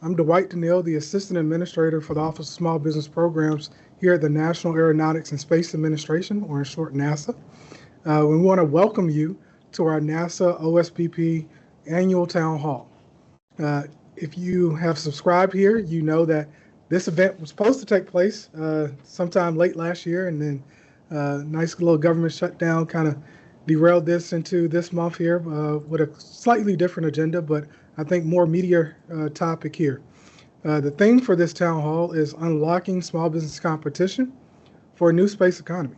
I'm Dwight Donnell, the Assistant Administrator for the Office of Small Business Programs here at the National Aeronautics and Space Administration, or in short, NASA. We want to welcome you to our NASA OSBP Annual Town Hall. If you have subscribed here, you know that this event was supposed to take place sometime late last year, and then nice little government shutdown kind of derailed this into this month here with a slightly different agenda, but I think more media topic here. The theme for this town hall is unlocking small business competition for a new space economy.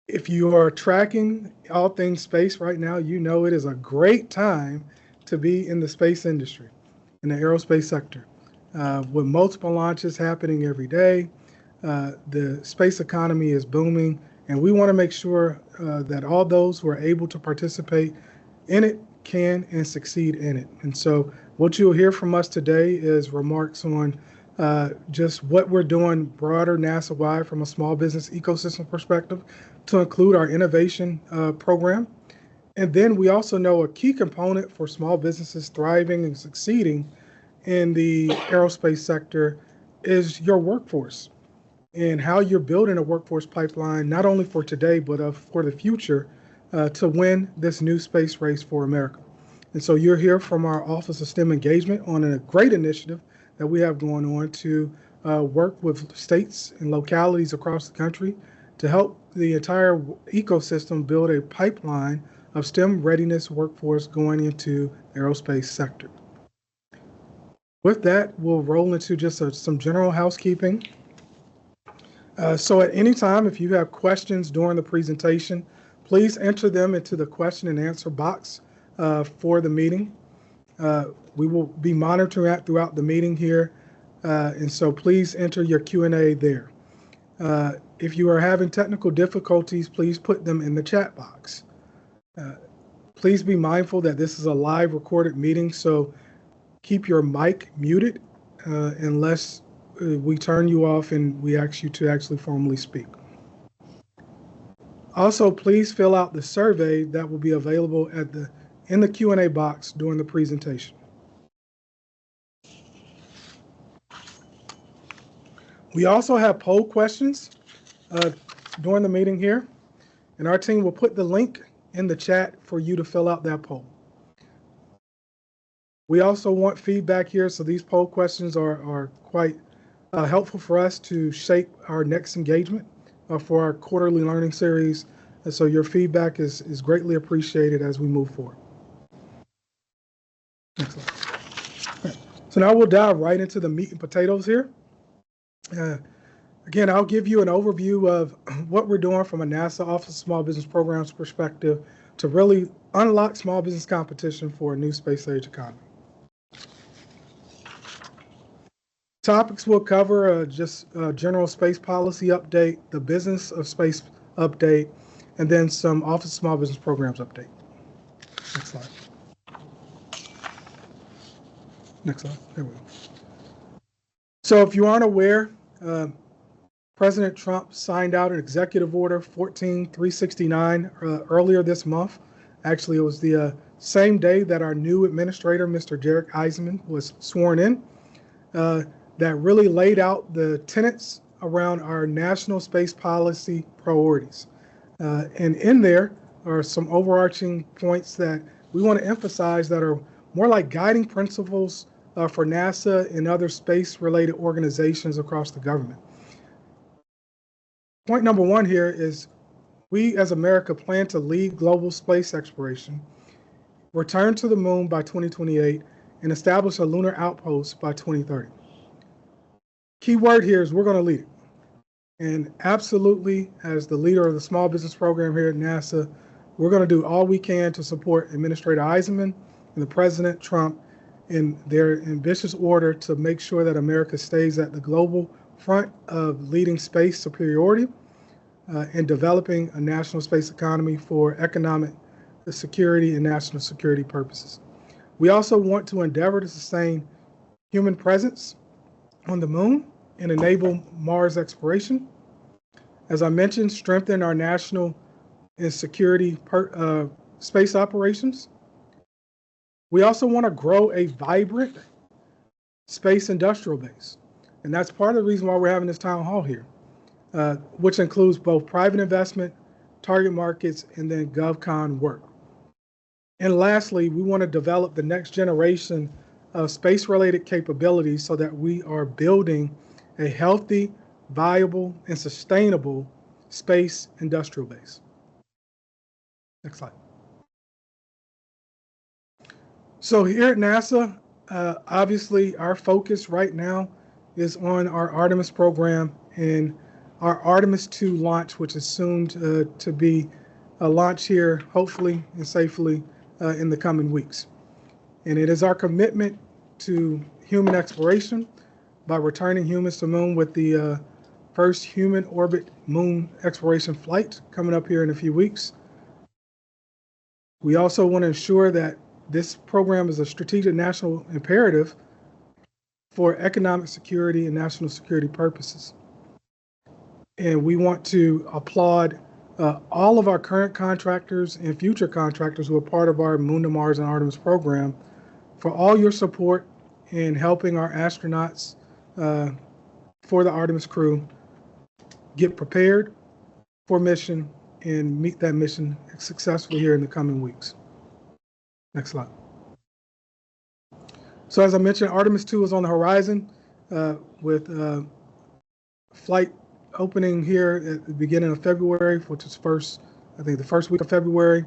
If you are tracking all things space right now, you know it is a great time to be in the space industry, in the aerospace sector. With multiple launches happening every day, the space economy is booming, and we want to make sure that all those who are able to participate in it can and succeed in it. And so what you'll hear from us today is remarks on just what we're doing broader NASA-wide from a small business ecosystem perspective to include our innovation program. And then we also know a key component for small businesses thriving and succeeding in the aerospace sector is your workforce and how you're building a workforce pipeline, not only for today, but for the future to win this new space race for America. And so you'll hear from our Office of STEM Engagement on a great initiative that we have going on to work with states and localities across the country to help the entire ecosystem build a pipeline of STEM readiness workforce going into the aerospace sector. With that, we'll roll into just some general housekeeping. So at any time, if you have questions during the presentation, please enter them into the question and answer box for the meeting. We will be monitoring that throughout the meeting here, and so please enter your Q&A there. If you are having technical difficulties, please put them in the chat box. Please be mindful that this is a live recorded meeting, so keep your mic muted unless we turn you off and we ask you to actually formally speak. Also, please fill out the survey that will be available in the Q&A box during the presentation. We also have poll questions during the meeting here, and our team will put the link in the chat for you to fill out that poll. We also want feedback here, so these poll questions are quite helpful for us to shape our next engagement for our quarterly learning series. And so your feedback is greatly appreciated as we move forward. Excellent. Right. So now we'll dive right into the meat and potatoes here. Again, I'll give you an overview of what we're doing from a NASA Office of Small Business Programs perspective to really unlock small business competition for a new space age economy. Topics we'll cover just a general space policy update, the business of space update, and then some Office of Small Business Programs update. Next slide. Next slide. There we go. So if you aren't aware, President Trump signed out an executive order 14369 earlier this month. Actually, it was the same day that our new administrator, Mr. Jarek Eisenman, was sworn in. That really laid out the tenets around our national space policy priorities. And in there are some overarching points that we want to emphasize that are more like guiding principles for NASA and other space-related organizations across the government. Point number one here is we as America plan to lead global space exploration, return to the moon by 2028, and establish a lunar outpost by 2030. Key word here is we're going to lead it. And absolutely, as the leader of the small business program here at NASA, we're going to do all we can to support Administrator Eisenman and the President Trump in their ambitious order to make sure that America stays at the global front of leading space superiority and developing a national space economy for economic security and national security purposes. We also want to endeavor to sustain human presence on the moon and enable Mars exploration. As I mentioned, strengthen our national and security space operations. We also want to grow a vibrant space industrial base. And that's part of the reason why we're having this town hall here, which includes both private investment, target markets, and then GovCon work. And lastly, we want to develop the next generation of space-related capabilities so that we are building a healthy, viable, and sustainable space industrial base. Next slide. So here at NASA, obviously our focus right now is on our Artemis program and our Artemis 2 launch, which is soon to be a launch here, hopefully and safely in the coming weeks. And it is our commitment to human exploration by returning humans to the moon with the first human orbit moon exploration flight coming up here in a few weeks. We also want to ensure that this program is a strategic national imperative for economic security and national security purposes. And we want to applaud all of our current contractors and future contractors who are part of our Moon to Mars and Artemis program for all your support in helping our astronauts for the Artemis crew get prepared for mission and meet that mission successfully here in the coming weeks. Next slide. So as I mentioned, Artemis 2 is on the horizon with flight opening here at the beginning of February, which is the first week of February.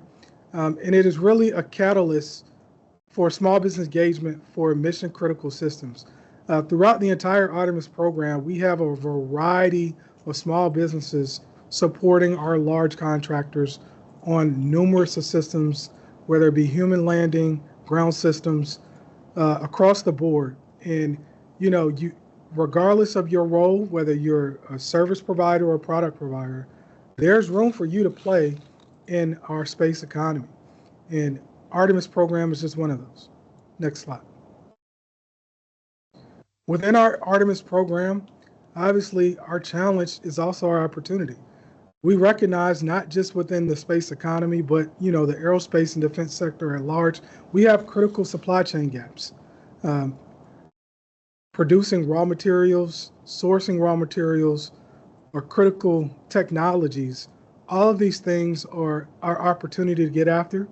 And it is really a catalyst for small business engagement for mission critical systems. Throughout the entire Artemis program, we have a variety of small businesses supporting our large contractors on numerous systems, whether it be human landing, ground systems, across the board. And regardless of your role, whether you're a service provider or a product provider, there's room for you to play in our space economy. And Artemis program is just one of those. Next slide. Within our Artemis program, obviously our challenge is also our opportunity. We recognize not just within the space economy, but the aerospace and defense sector at large, we have critical supply chain gaps. Producing raw materials, sourcing raw materials, or critical technologies, all of these things are our opportunity to get after.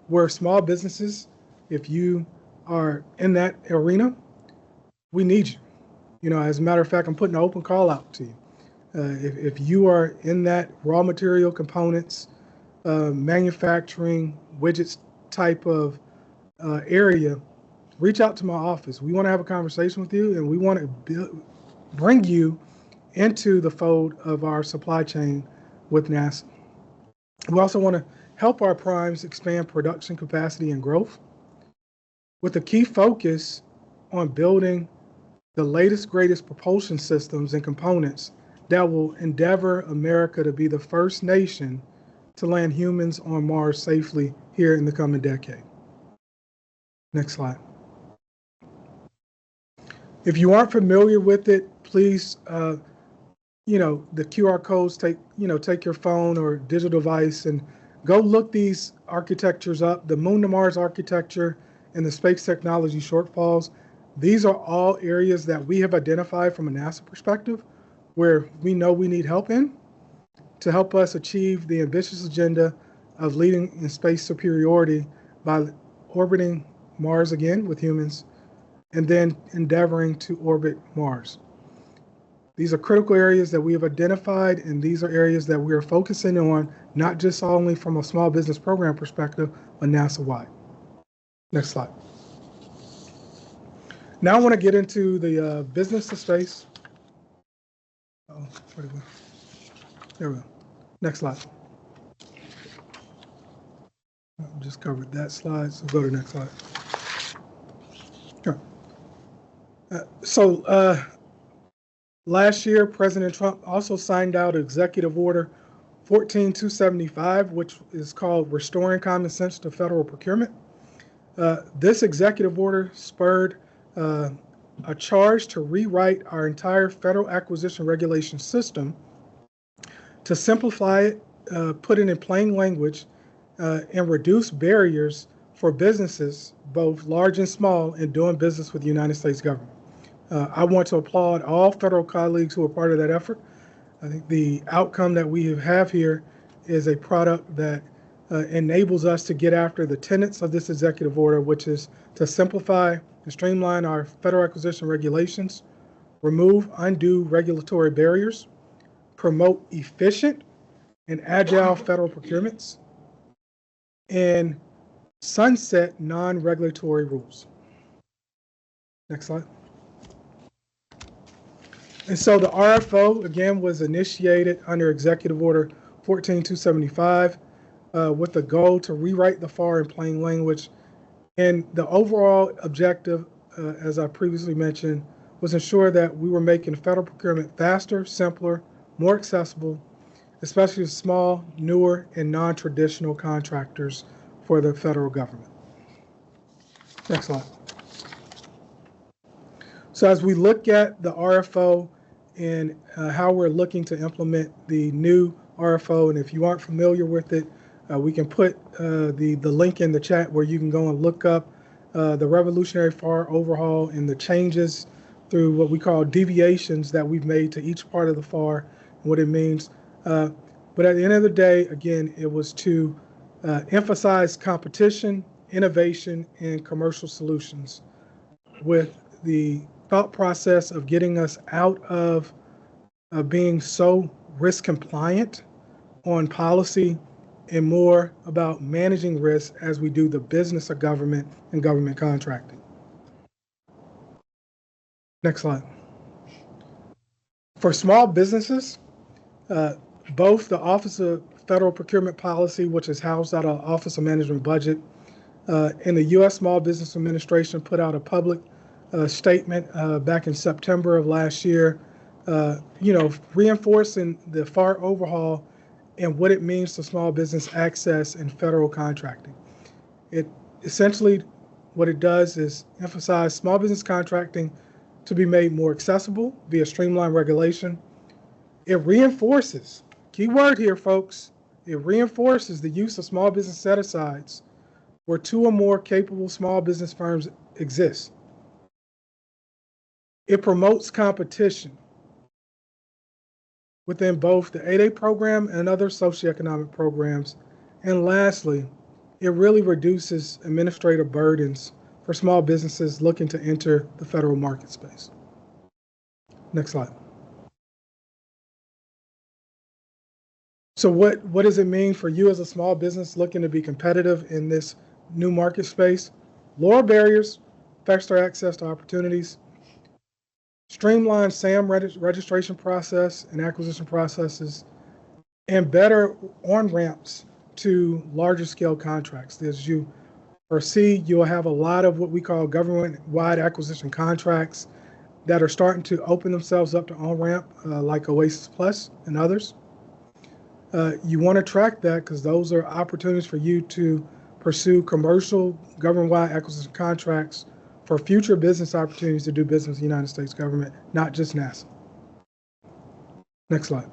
We're small businesses. If you are in that arena, we need you. As a matter of fact, I'm putting an open call out to you. If you are in that raw material components, manufacturing, widgets type of area, reach out to my office. We want to have a conversation with you, and we want to bring you into the fold of our supply chain with NASA. We also want to help our primes expand production capacity and growth with a key focus on building the latest, greatest propulsion systems and components that will endeavor America to be the first nation to land humans on Mars safely here in the coming decade. Next slide. If you aren't familiar with it, please, the QR codes, take your phone or digital device and go look these architectures up, the Moon to Mars architecture and the space technology shortfalls. These are all areas that we have identified from a NASA perspective where we know we need help in to help us achieve the ambitious agenda of leading in space superiority by orbiting Mars again with humans and then endeavoring to orbit Mars. These are critical areas that we have identified, and these are areas that we are focusing on, not just only from a small business program perspective, but NASA-wide. Next slide. Now I want to get into the business of space. Oh, where did we go? There we go. Next slide. I just covered that slide, so go to the next slide. Sure. Last year, President Trump also signed out Executive Order 14275, which is called Restoring Common Sense to Federal Procurement. This executive order spurred a charge to rewrite our entire federal acquisition regulation system to simplify it, put it in plain language, and reduce barriers for businesses, both large and small, in doing business with the United States government. I want to applaud all federal colleagues who are part of that effort. I think the outcome that we have here is a product that enables us to get after the tenets of this executive order, which is to simplify and streamline our federal acquisition regulations, remove undue regulatory barriers, promote efficient and agile federal procurements, and sunset non-regulatory rules. Next slide. And so the RFO, again, was initiated under Executive Order 14275 with the goal to rewrite the FAR in plain language. And the overall objective, as I previously mentioned, was ensure that we were making federal procurement faster, simpler, more accessible, especially to small, newer, and non-traditional contractors for the federal government. Next slide. So as we look at the RFO and how we're looking to implement the new RFO, and if you aren't familiar with it, we can put the link in the chat where you can go and look up the revolutionary FAR overhaul and the changes through what we call deviations that we've made to each part of the FAR and what it means. But at the end of the day, again, it was to emphasize competition, innovation, and commercial solutions with the thought process of getting us out of being so risk compliant on policy and more about managing risk as we do the business of government and government contracting. Next slide. For small businesses, both the Office of Federal Procurement Policy, which is housed out of Office of Management Budget, and the U.S. Small Business Administration put out a public statement back in September of last year, reinforcing the FAR overhaul and what it means to small business access and federal contracting. It essentially, what it does is emphasize small business contracting to be made more accessible via streamlined regulation. It reinforces, key word here, folks, it reinforces the use of small business set-asides where two or more capable small business firms exist. It promotes competition within both the 8A program and other socioeconomic programs. And lastly, it really reduces administrative burdens for small businesses looking to enter the federal market space. Next slide. So what does it mean for you as a small business looking to be competitive in this new market space? Lower barriers, faster access to opportunities, streamlined SAM registration process and acquisition processes, and better on-ramps to larger scale contracts. As you foresee, you'll have a lot of what we call government-wide acquisition contracts that are starting to open themselves up to on-ramp, like Oasis Plus and others. You want to track that because those are opportunities for you to pursue commercial government-wide acquisition contracts for future business opportunities to do business with the United States government, not just NASA. Next slide.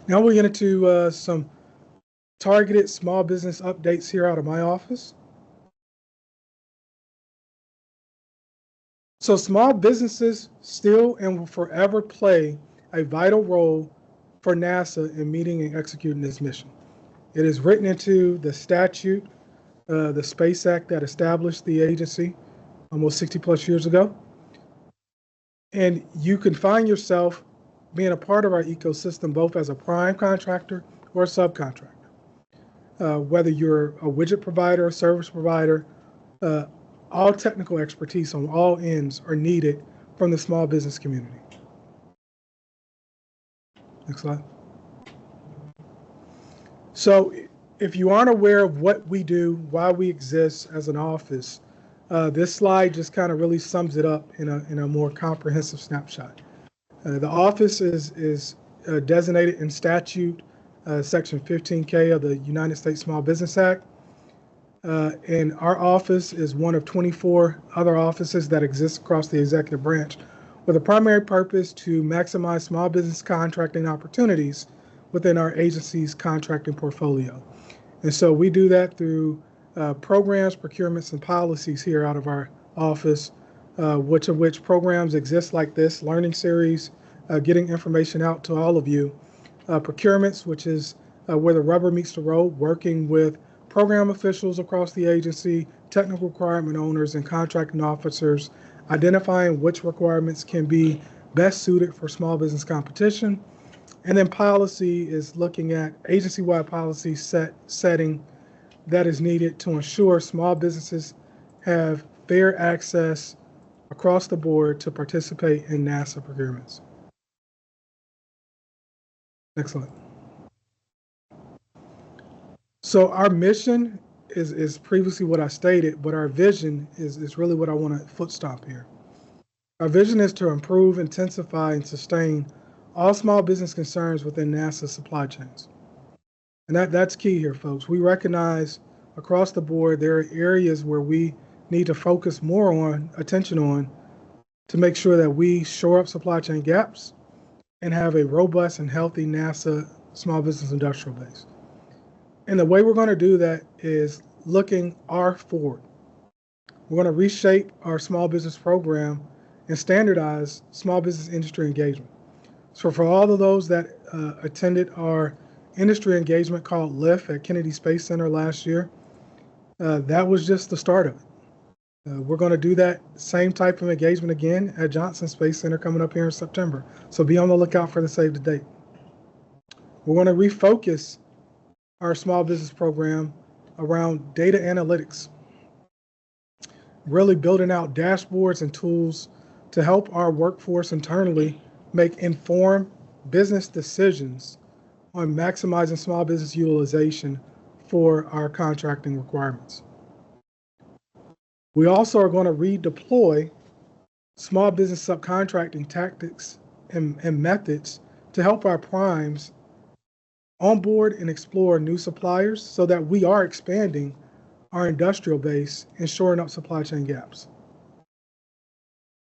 Now we're going into some targeted small business updates here out of my office. So small businesses still and will forever play a vital role for NASA in meeting and executing this mission. It is written into the statute, the Space Act that established the agency almost 60 plus years ago. And you can find yourself being a part of our ecosystem, both as a prime contractor or a subcontractor. Whether you're a widget provider, a service provider, all technical expertise on all ends are needed from the small business community. Next slide. So if you aren't aware of what we do, why we exist as an office, this slide just kind of really sums it up in a more comprehensive snapshot. The office is designated in statute, Section 15K of the United States Small Business Act. And our office is one of 24 other offices that exist across the executive branch with a primary purpose to maximize small business contracting opportunities within our agency's contracting portfolio. And so we do that through programs, procurements, and policies here out of our office, which programs exist like this learning series, getting information out to all of you. Procurements, which is where the rubber meets the road, working with program officials across the agency, technical requirement owners, and contracting officers, identifying which requirements can be best suited for small business competition. And then policy is looking at agency-wide policy setting that is needed to ensure small businesses have fair access across the board to participate in NASA procurements. Excellent. So our mission is previously what I stated, but our vision is really what I want to foot stomp here. Our vision is to improve, intensify, and sustain all small business concerns within NASA supply chains. And that's key here, folks. We recognize across the board there are areas where we need to focus more attention on to make sure that we shore up supply chain gaps and have a robust and healthy NASA small business industrial base. And the way we're going to do that is looking forward. We're going to reshape our small business program and standardize small business industry engagement. So for all of those that attended our industry engagement called LIFT at Kennedy Space Center last year, that was just the start of it. We're going to do that same type of engagement again at Johnson Space Center coming up here in September. So be on the lookout for the save the date. We're going to refocus our small business program around data analytics, really building out dashboards and tools to help our workforce internally make informed business decisions on maximizing small business utilization for our contracting requirements. We also are going to redeploy small business subcontracting tactics and methods to help our primes onboard and explore new suppliers so that we are expanding our industrial base and shoring up supply chain gaps.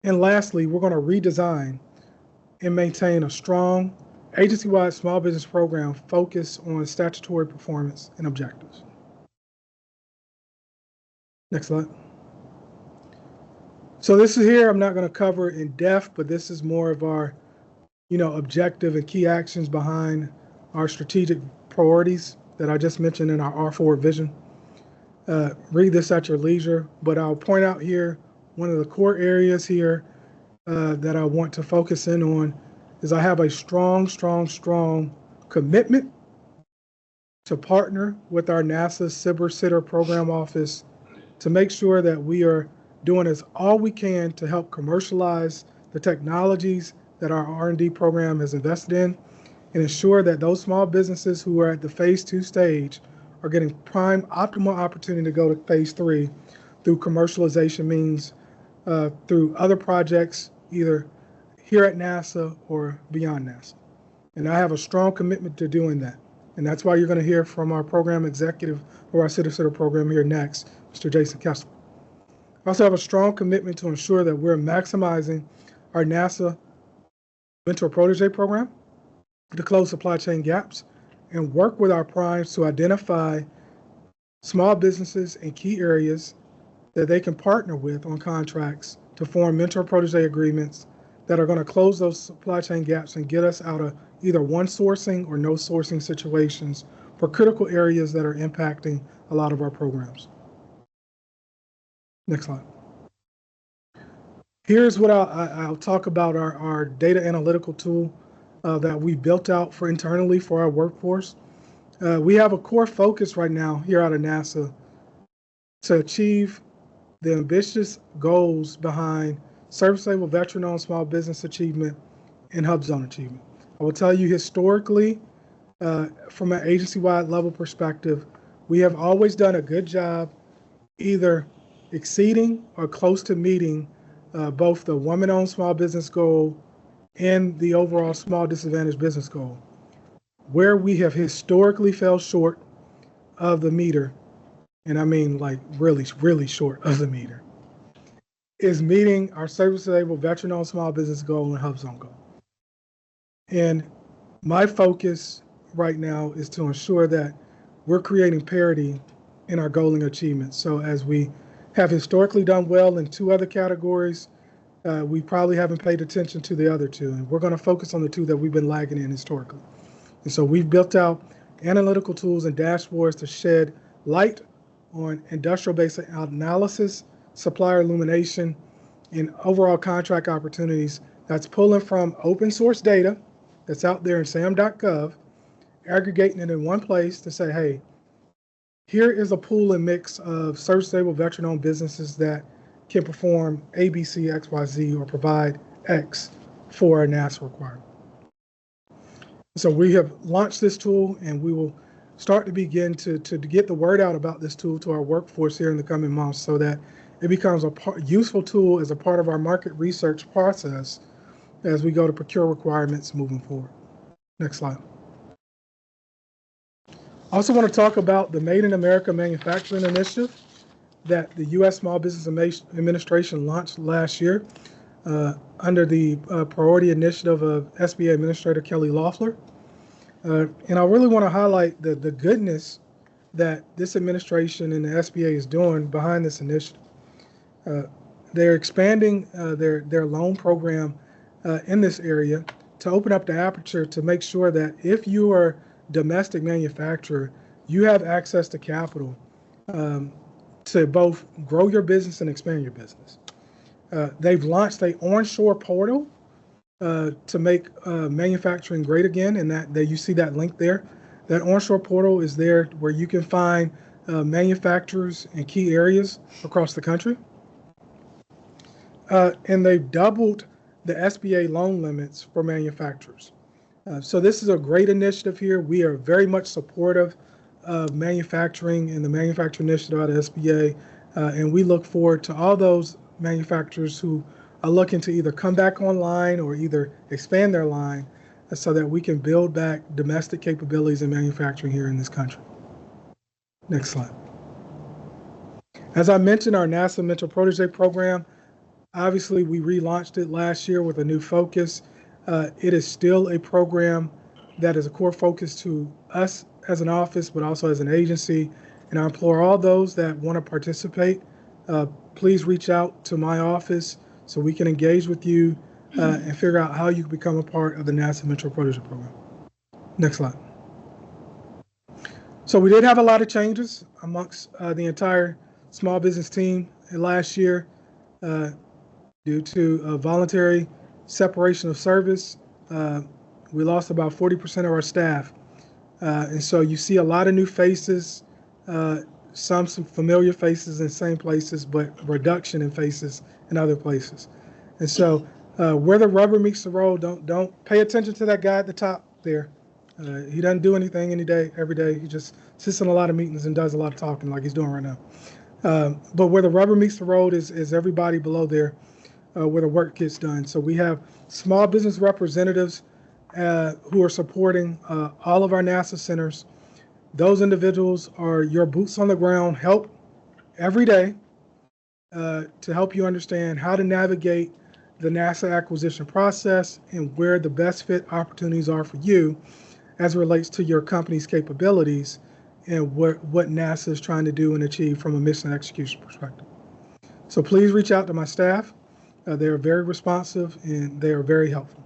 And lastly, we're going to redesign and maintain a strong agency-wide small business program focused on statutory performance and objectives. Next slide. So this is here, I'm not going to cover in depth, but this is more of our, objective and key actions behind our strategic priorities that I just mentioned in our R4 vision. Read this at your leisure, but I'll point out here one of the core areas here that I want to focus in on is I have a strong commitment to partner with our NASA SBIR Sitter Program Office to make sure that we are doing all we can to help commercialize the technologies that our R&D program has invested in and ensure that those small businesses who are at the phase 2 stage are getting prime optimal opportunity to go to phase 3 through commercialization means through other projects, either here at NASA or beyond NASA. And I have a strong commitment to doing that. And that's why you're going to hear from our program executive for our Sitter program here next, Mr. Jason Kessler. I also have a strong commitment to ensure that we're maximizing our NASA Mentor Protege program to close supply chain gaps and work with our primes to identify small businesses in key areas that they can partner with on contracts to form mentor protege agreements that are going to close those supply chain gaps and get us out of either one sourcing or no sourcing situations for critical areas that are impacting a lot of our programs. Next slide. Here's what I'll talk about our data analytical tool that we built out for internally for our workforce. We have a core focus right now here out of NASA to achieve the ambitious goals behind service-able veteran-owned small business achievement and hub zone achievement. I will tell you historically, from an agency-wide level perspective, we have always done a good job either exceeding or close to meeting both the women-owned small business goal and the overall small disadvantaged business goal. Where we have historically fell short of the meter, and I mean like really short of the meter, is meeting our service-disabled veteran-owned small business goal and hub zone goal. And my focus right now is to ensure that we're creating parity in our goal and achievements. So as we have historically done well in 2 other categories, we probably haven't paid attention to the other 2, and we're going to focus on the 2 that we've been lagging in historically. And so we've built out analytical tools and dashboards to shed light on industrial-based analysis, supplier illumination, and overall contract opportunities that's pulling from open source data that's out there in sam.gov, aggregating it in one place to say, hey, here is a pool and mix of service-able veteran-owned businesses that can perform A, B, C, X, Y, Z, or provide X for a NASA requirement. So we have launched this tool, and we will start to begin to get the word out about this tool to our workforce here in the coming months so that it becomes a useful tool as a part of our market research process as we go to procure requirements moving forward. Next slide. I also want to talk about the Made in America Manufacturing Initiative that the U.S. Small Business Administration launched last year under the priority initiative of SBA Administrator Kelly Loeffler. And I really want to highlight the goodness that this administration and the SBA is doing behind this initiative. They're expanding their loan program in this area to open up the aperture to make sure that if you are a domestic manufacturer, you have access to capital to both grow your business and expand your business. They've launched an onshore portal to make manufacturing great again, and that you see that link there. That onshore portal is there where you can find manufacturers in key areas across the country. And they've doubled the SBA loan limits for manufacturers. So this is a great initiative here. We are very much supportive of manufacturing and the manufacturing initiative out of SBA. And we look forward to all those manufacturers who are looking to either come back online or either expand their line so that we can build back domestic capabilities in manufacturing here in this country. Next slide. As I mentioned, our NASA Mentor Protege program, obviously we relaunched it last year with a new focus. It is still a program that is a core focus to us as an office, but also as an agency. And I implore all those that want to participate, please reach out to my office so we can engage with you and figure out how you can become a part of the NASA Mentor Protege program. Next slide. So we did have a lot of changes amongst the entire small business team last year due to voluntary separation of service. We lost about 40% of our staff. And so you see a lot of new faces, some familiar faces in same places, but reduction in faces in other places. And so where the rubber meets the road, don't pay attention to that guy at the top there. He doesn't do anything every day. He just sits in a lot of meetings and does a lot of talking like he's doing right now. But where the rubber meets the road is everybody below there where the work gets done. So we have small business representatives who are supporting all of our NASA centers. Those individuals are your boots on the ground help every day to help you understand how to navigate the NASA acquisition process and where the best fit opportunities are for you as it relates to your company's capabilities and what NASA is trying to do and achieve from a mission execution perspective. So please reach out to my staff. They are very responsive and they are very helpful.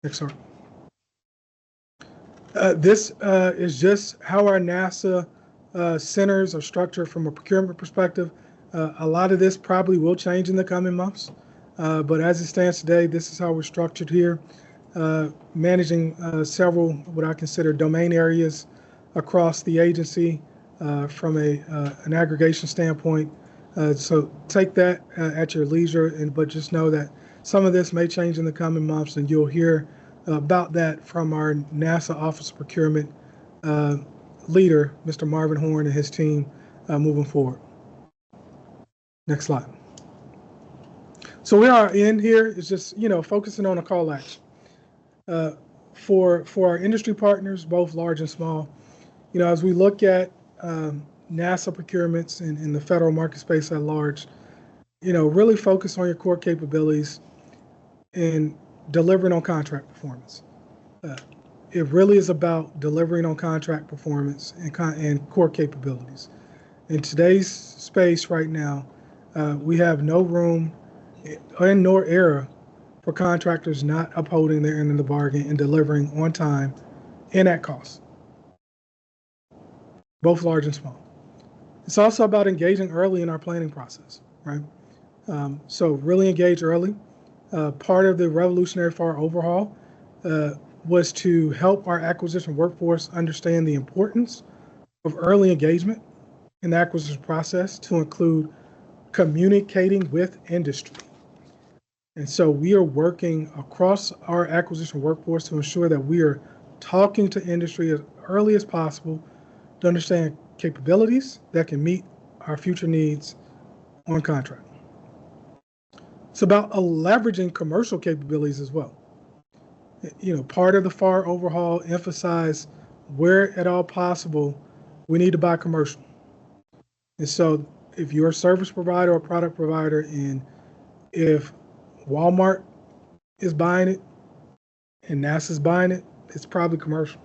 Next slide. This is just how our NASA centers are structured from a procurement perspective. A lot of this probably will change in the coming months, but as it stands today, this is how we're structured here, managing several what I consider domain areas across the agency from an aggregation standpoint. So take that at your leisure, but just know that some of this may change in the coming months, and you'll hear about that from our NASA Office of Procurement leader, Mr. Marvin Horn, and his team moving forward. Next slide. So where our end here is just, focusing on a call action. For our industry partners, both large and small, as we look at NASA procurements in the federal market space at large, really focus on your core capabilities and delivering on contract performance. it really is about delivering on contract performance and core capabilities. In today's space right now, we have no room and nor era for contractors not upholding their end of the bargain and delivering on time and at cost, both large and small. It's also about engaging early in our planning process, right? So really engage early. Part of the revolutionary FAR overhaul uh, was to help our acquisition workforce understand the importance of early engagement in the acquisition process to include communicating with industry. And so we are working across our acquisition workforce to ensure that we are talking to industry as early as possible to understand capabilities that can meet our future needs on contract. It's about leveraging commercial capabilities as well. Part of the FAR overhaul emphasized where at all possible we need to buy commercial. And so if you're a service provider or product provider, and if Walmart is buying it and NASA's buying it, it's probably commercial,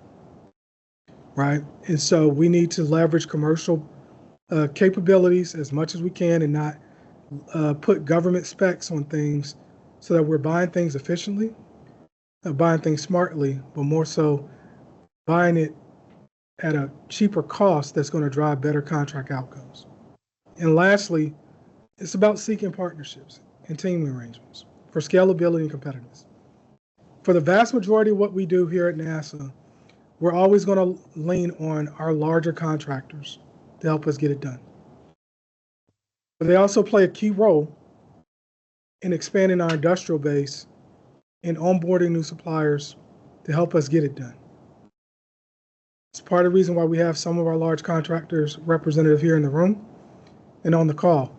right? And so we need to leverage commercial capabilities as much as we can and not put government specs on things so that we're buying things efficiently, buying things smartly, but more so buying it at a cheaper cost that's going to drive better contract outcomes. And lastly, it's about seeking partnerships and team arrangements for scalability and competitiveness. For the vast majority of what we do here at NASA, we're always going to lean on our larger contractors to help us get it done. But they also play a key role in expanding our industrial base and onboarding new suppliers to help us get it done. It's part of the reason why we have some of our large contractors represented here in the room and on the call,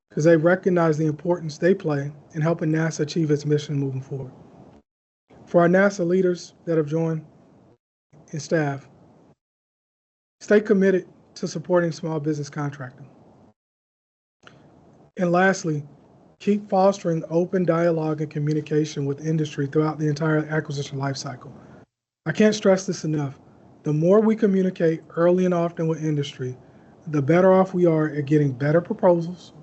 because they recognize the importance they play in helping NASA achieve its mission moving forward. For our NASA leaders that have joined and staff, stay committed to supporting small business contracting. And lastly, keep fostering open dialogue and communication with industry throughout the entire acquisition lifecycle. I can't stress this enough. The more we communicate early and often with industry, the better off we are at getting better proposals,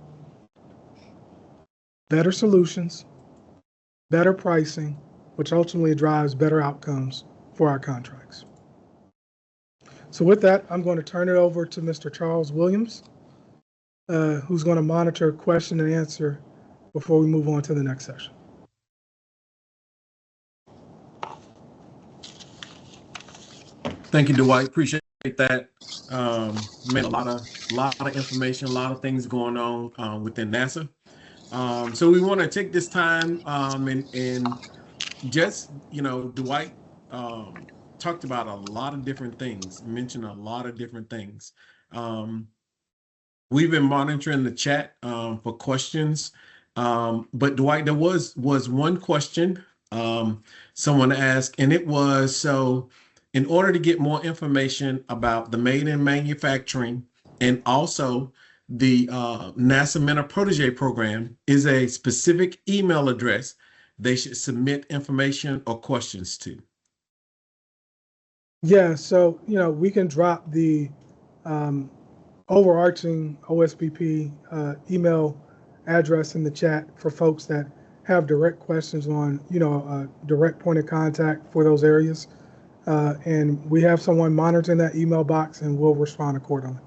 better solutions, better pricing, which ultimately drives better outcomes for our contracts. So with that, I'm going to turn it over to Mr. Charles Williams, who's going to monitor question and answer before we move on to the next session. Thank you, Dwight. Appreciate that. Man, a lot of information, a lot of things going on within NASA. So we want to take this time and just, Dwight talked about a lot of different things, mentioned a lot of different things. We've been monitoring the chat for questions, but Dwight, there was one question someone asked, and it was, so in order to get more information about the Made in Manufacturing and also the NASA Mentor Protege program, is a specific email address they should submit information or questions to? Yeah, so we can drop the overarching OSBP email address in the chat for folks that have direct questions on a direct point of contact for those areas, and we have someone monitoring that email box, and we'll respond accordingly.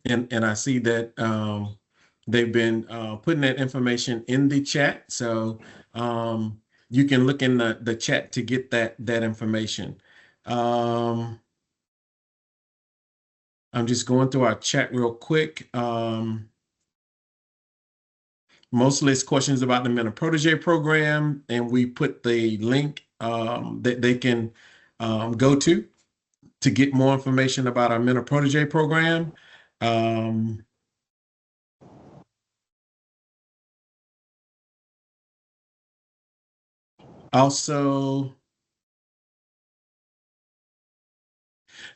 And I see that they've been putting that information in the chat, so you can look in the chat to get that information. I'm just going through our chat real quick. Mostly it's questions about the Mentor Protege program, and we put the link that they can go to get more information about our Mentor Protege program. Also,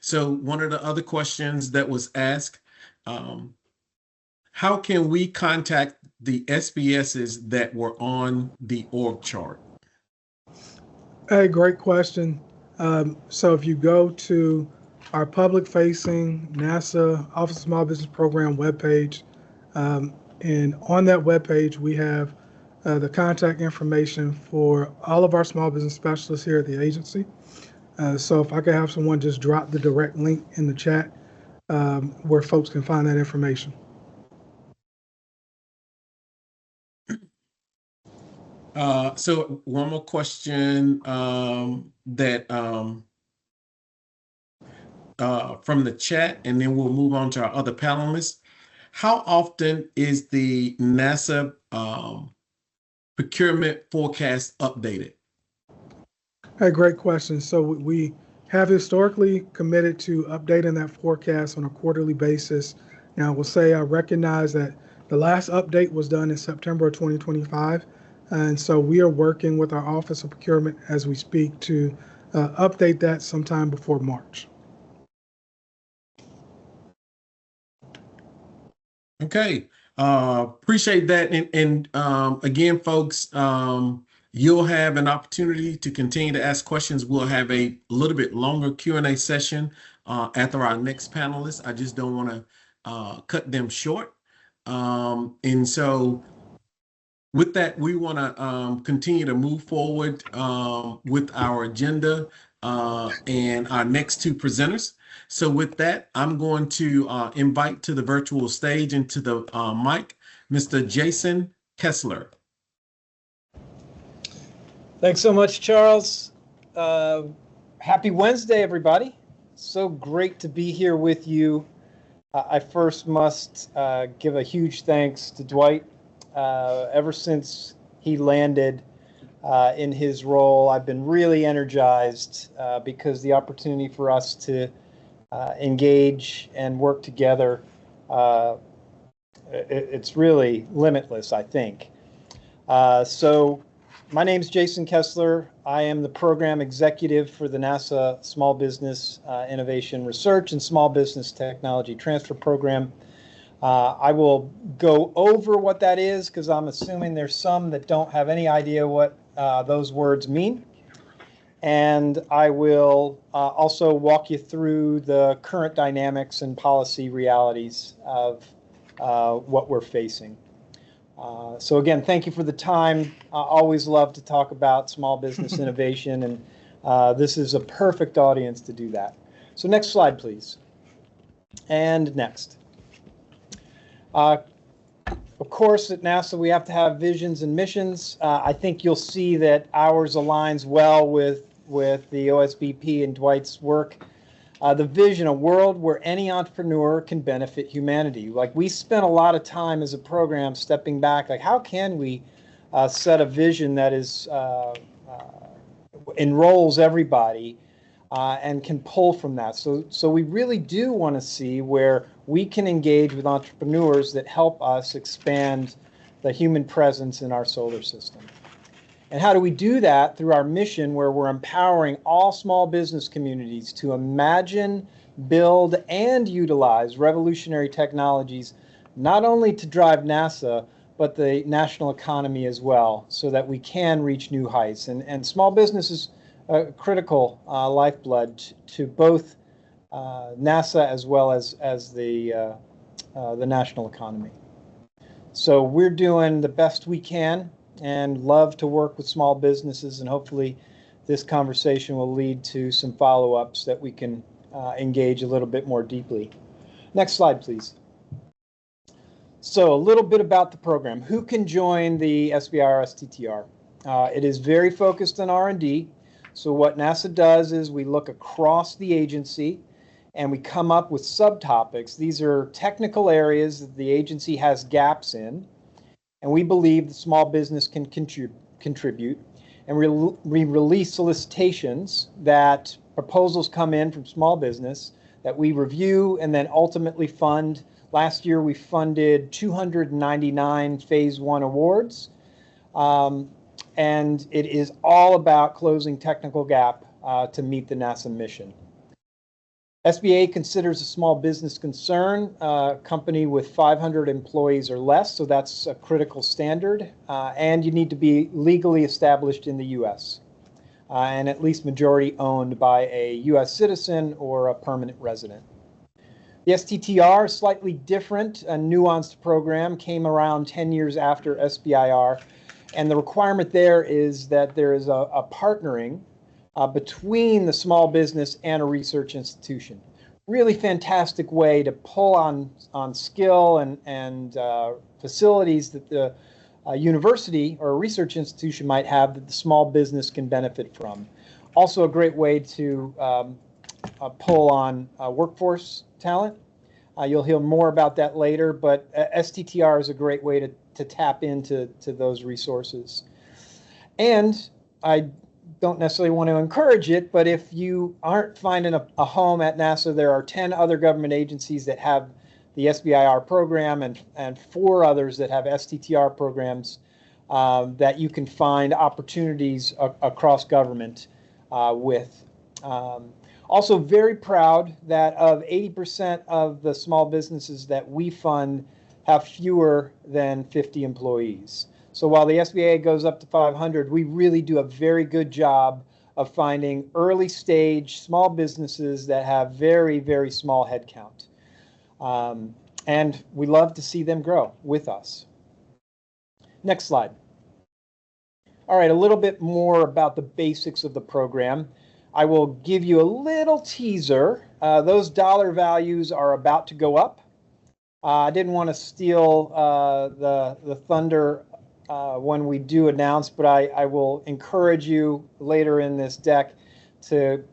so one of the other questions that was asked, how can we contact the SBSs that were on the org chart? Hey, great question. So if you go to our public-facing NASA Office of Small Business Program webpage, and on that webpage we have the contact information for all of our small business specialists here at the agency. So if I could have someone just drop the direct link in the chat where folks can find that information. So one more question that from the chat, and then we'll move on to our other panelists. How often is the NASA procurement forecast updated? Hey, great question. So we have historically committed to updating that forecast on a quarterly basis. Now, I will say I recognize that the last update was done in September of 2025. And so we are working with our Office of Procurement as we speak to update that sometime before March. Okay, appreciate that. And again, folks, you'll have an opportunity to continue to ask questions. We'll have a little bit longer Q&A session after our next panelist. I just don't want to cut them short. And so with that, we want to continue to move forward with our agenda and our next two presenters. So with that, I'm going to invite to the virtual stage and to the mic, Mr. Jason Kessler. Thanks so much, Charles. Happy Wednesday, everybody. So great to be here with you. I first must give a huge thanks to Dwight. Ever since he landed in his role, I've been really energized because the opportunity for us to engage and work together, it's really limitless, I think. So my name is Jason Kessler. I am the program executive for the NASA Small Business Innovation Research and Small Business Technology Transfer Program. I will go over what that is because I'm assuming there's some that don't have any idea what those words mean. And I will also walk you through the current dynamics and policy realities of what we're facing. So again, thank you for the time. I always love to talk about small business innovation, and this is a perfect audience to do that. So next slide, please. And next. Of course, at NASA, we have to have visions and missions. I think you'll see that ours aligns well with the OSBP and Dwight's work. The vision, a world where any entrepreneur can benefit humanity. Like, we spent a lot of time as a program stepping back, like, how can we set a vision that is enrolls everybody and can pull from that. So we really do want to see where we can engage with entrepreneurs that help us expand the human presence in our solar system. And how do we do that? Through our mission, where we're empowering all small business communities to imagine, build, and utilize revolutionary technologies, not only to drive NASA, but the national economy as well, so that we can reach new heights. And small business is a critical lifeblood to both NASA as well as the national economy. So we're doing the best we can and love to work with small businesses, and hopefully this conversation will lead to some follow-ups that we can engage a little bit more deeply. Next slide, please. So a little bit about the program. Who can join the SBIR-STTR? It is very focused on R&D. So what NASA does is we look across the agency and we come up with subtopics. These are technical areas that the agency has gaps in, and we believe the small business can contribute. And we release solicitations that proposals come in from small business that we review and then ultimately fund. Last year, we funded 299 Phase 1 awards, and it is all about closing technical gap to meet the NASA mission. SBA considers a small business concern a company with 500 employees or less, so that's a critical standard, and you need to be legally established in the U.S. and at least majority owned by a U.S. citizen or a permanent resident. The STTR, slightly different, a nuanced program, came around 10 years after SBIR, and the requirement there is that there is a partnering between the small business and a research institution. Really fantastic way to pull on skill and facilities that the university or a research institution might have that the small business can benefit from. Also a great way to pull on workforce talent. You'll hear more about that later, but STTR is a great way to tap into those resources. And I don't necessarily want to encourage it, but if you aren't finding a home at NASA, there are 10 other government agencies that have the SBIR program and 4 others that have STTR programs that you can find opportunities across government with. Also very proud that of 80% of the small businesses that we fund have fewer than 50 employees. So while the SBA goes up to 500, we really do a very good job of finding early stage small businesses that have very, very small headcount. And we love to see them grow with us. Next slide. All right, a little bit more about the basics of the program. I will give you a little teaser. Those dollar values are about to go up. I didn't want to steal the thunder when we do announce, but I will encourage you later in this deck to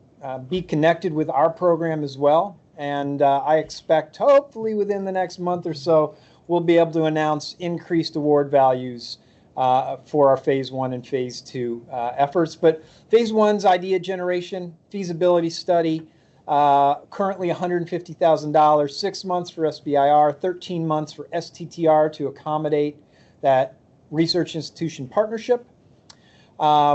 be connected with our program as well. And I expect hopefully within the next month or so, we'll be able to announce increased award values for our phase 1 and phase 2 efforts. But phase 1's idea generation, feasibility study, currently $150,000, 6 months for SBIR, 13 months for STTR to accommodate that research institution partnership.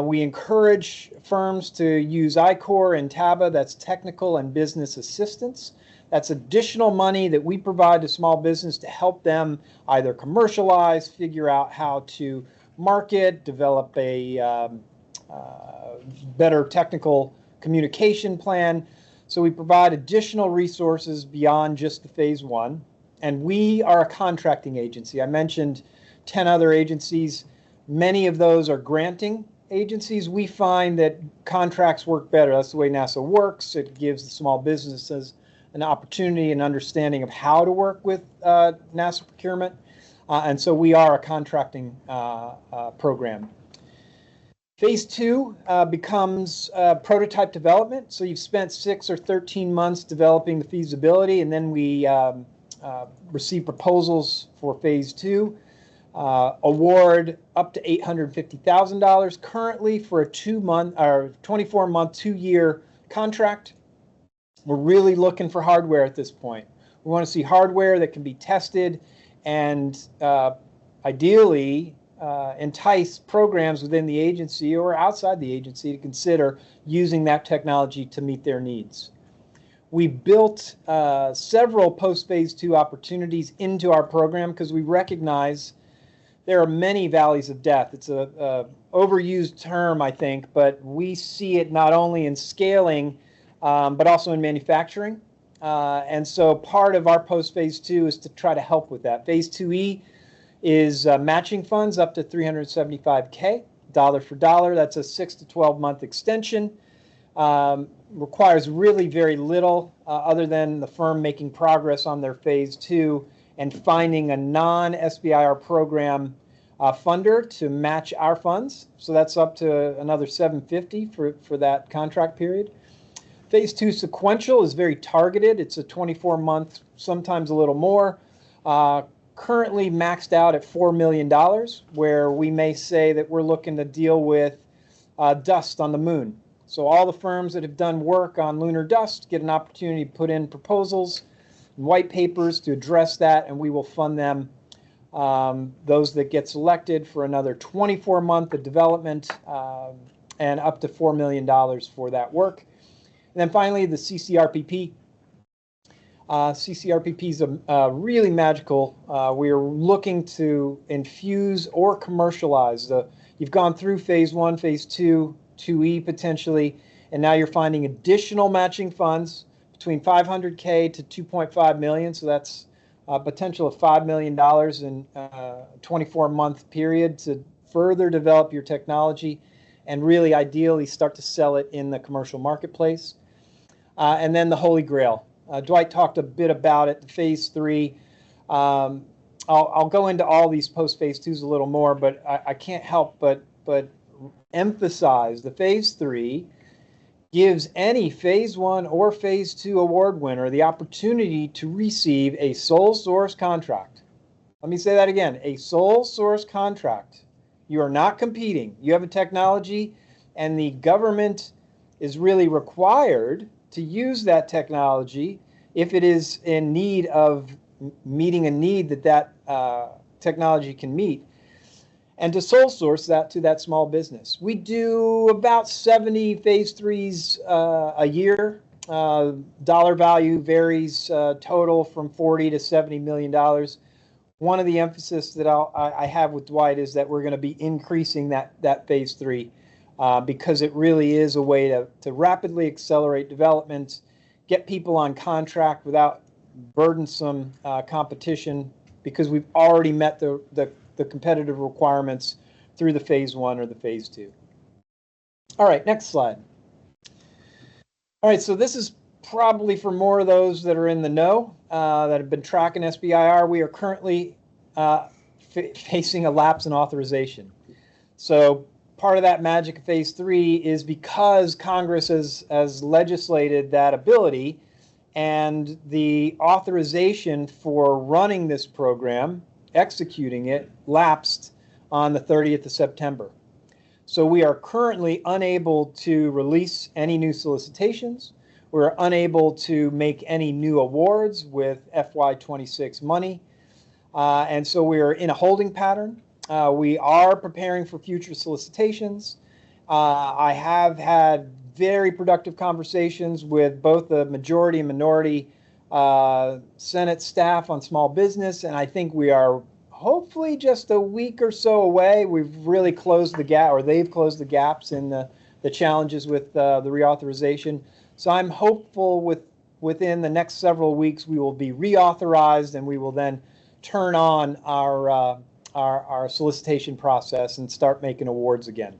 We encourage firms to use I-Corps and TABA, that's technical and business assistance. That's additional money that we provide to small business to help them either commercialize, figure out how to market, develop a better technical communication plan. So we provide additional resources beyond just the phase 1. And we are a contracting agency. I mentioned 10 other agencies. Many of those are granting agencies. We find that contracts work better. That's the way NASA works. It gives the small businesses an opportunity and understanding of how to work with NASA procurement. And so we are a contracting program. Phase 2 becomes prototype development. So you've spent 6 or 13 months developing the feasibility, and then we receive proposals for phase 2. Award up to $850,000 currently for a 24-month, 2-year contract. We're really looking for hardware at this point. We want to see hardware that can be tested and ideally entice programs within the agency or outside the agency to consider using that technology to meet their needs. We built several post-phase 2 opportunities into our program because we recognize there are many valleys of death. It's a overused term, I think, but we see it not only in scaling, but also in manufacturing. And so part of our post-phase 2 is to try to help with that. Phase 2E is matching funds up to $375K, dollar for dollar. That's a 6 to 12-month extension. Requires really very little other than the firm making progress on their phase 2 and finding a non-SBIR program funder to match our funds. So that's up to another $750 for that contract period. Phase 2 sequential is very targeted. It's a 24-month, sometimes a little more. Currently maxed out at $4 million, where we may say that we're looking to deal with dust on the moon. So all the firms that have done work on lunar dust get an opportunity to put in proposals and white papers to address that, and we will fund them. Those that get selected for another 24-month of development and up to $4 million for that work. And then finally, the CCRPP. CCRPP is really magical. We are looking to infuse or commercialize. You've gone through phase 1, phase 2 2E potentially, and now you're finding additional matching funds between 500K to 2.5 million. So that's a potential of $5 million in a 24-month period to further develop your technology and really ideally start to sell it in the commercial marketplace. And then the Holy Grail. Dwight talked a bit about it, phase 3. I'll go into all these post-phase 2s a little more, but I can't help but emphasize the phase 3 gives any phase 1 or phase 2 award winner the opportunity to receive a sole source contract. Let me say that again, a sole source contract. You are not competing. You have a technology, and the government is really required to use that technology if it is in need of meeting a need that technology can meet, and to sole source that to that small business. We do about 70 phase 3s a year. Dollar value varies total from $40 to $70 million. One of the emphasis that I have with Dwight is that we're going to be increasing that phase 3 because it really is a way to rapidly accelerate development, get people on contract without burdensome competition, because we've already met the competitive requirements through the phase 1 or the phase 2. All right, next slide. All right, so this is probably for more of those that are in the know, that have been tracking SBIR. We are currently facing a lapse in authorization. So part of that magic of phase 3 is because Congress has legislated that ability, and the authorization for running this program, executing it, lapsed on the 30th of September. So we are currently unable to release any new solicitations. We're unable to make any new awards with FY26 money. And so we are in a holding pattern. We are preparing for future solicitations. I have had very productive conversations with both the majority and minority Senate staff on small business, and I think we are hopefully just a week or so away. We've really closed the gap, or they've closed the gaps in the challenges with the reauthorization. So I'm hopeful within the next several weeks we will be reauthorized, and we will then turn on our solicitation process and start making awards again.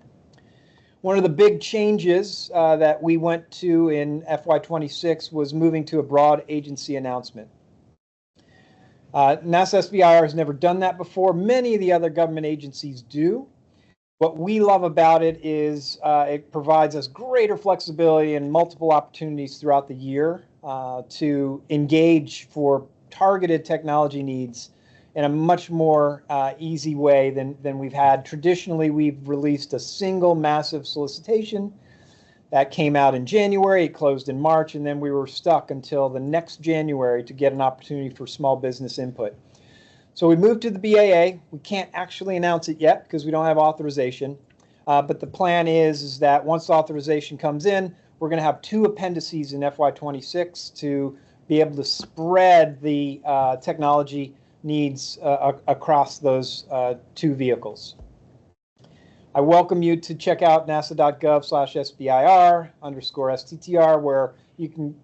One of the big changes that we went to in FY26 was moving to a broad agency announcement. NASA SBIR has never done that before. Many of the other government agencies do. What we love about it is it provides us greater flexibility and multiple opportunities throughout the year to engage for targeted technology needs in a much more easy way than we've had. Traditionally, we've released a single massive solicitation that came out in January, it closed in March, and then we were stuck until the next January to get an opportunity for small business input. So we moved to the BAA. We can't actually announce it yet because we don't have authorization, but the plan is that once authorization comes in, we're going to have 2 appendices in FY26 to be able to spread the technology needs across those 2 vehicles. I welcome you to check out nasa.gov/SBIR_STTR, where you can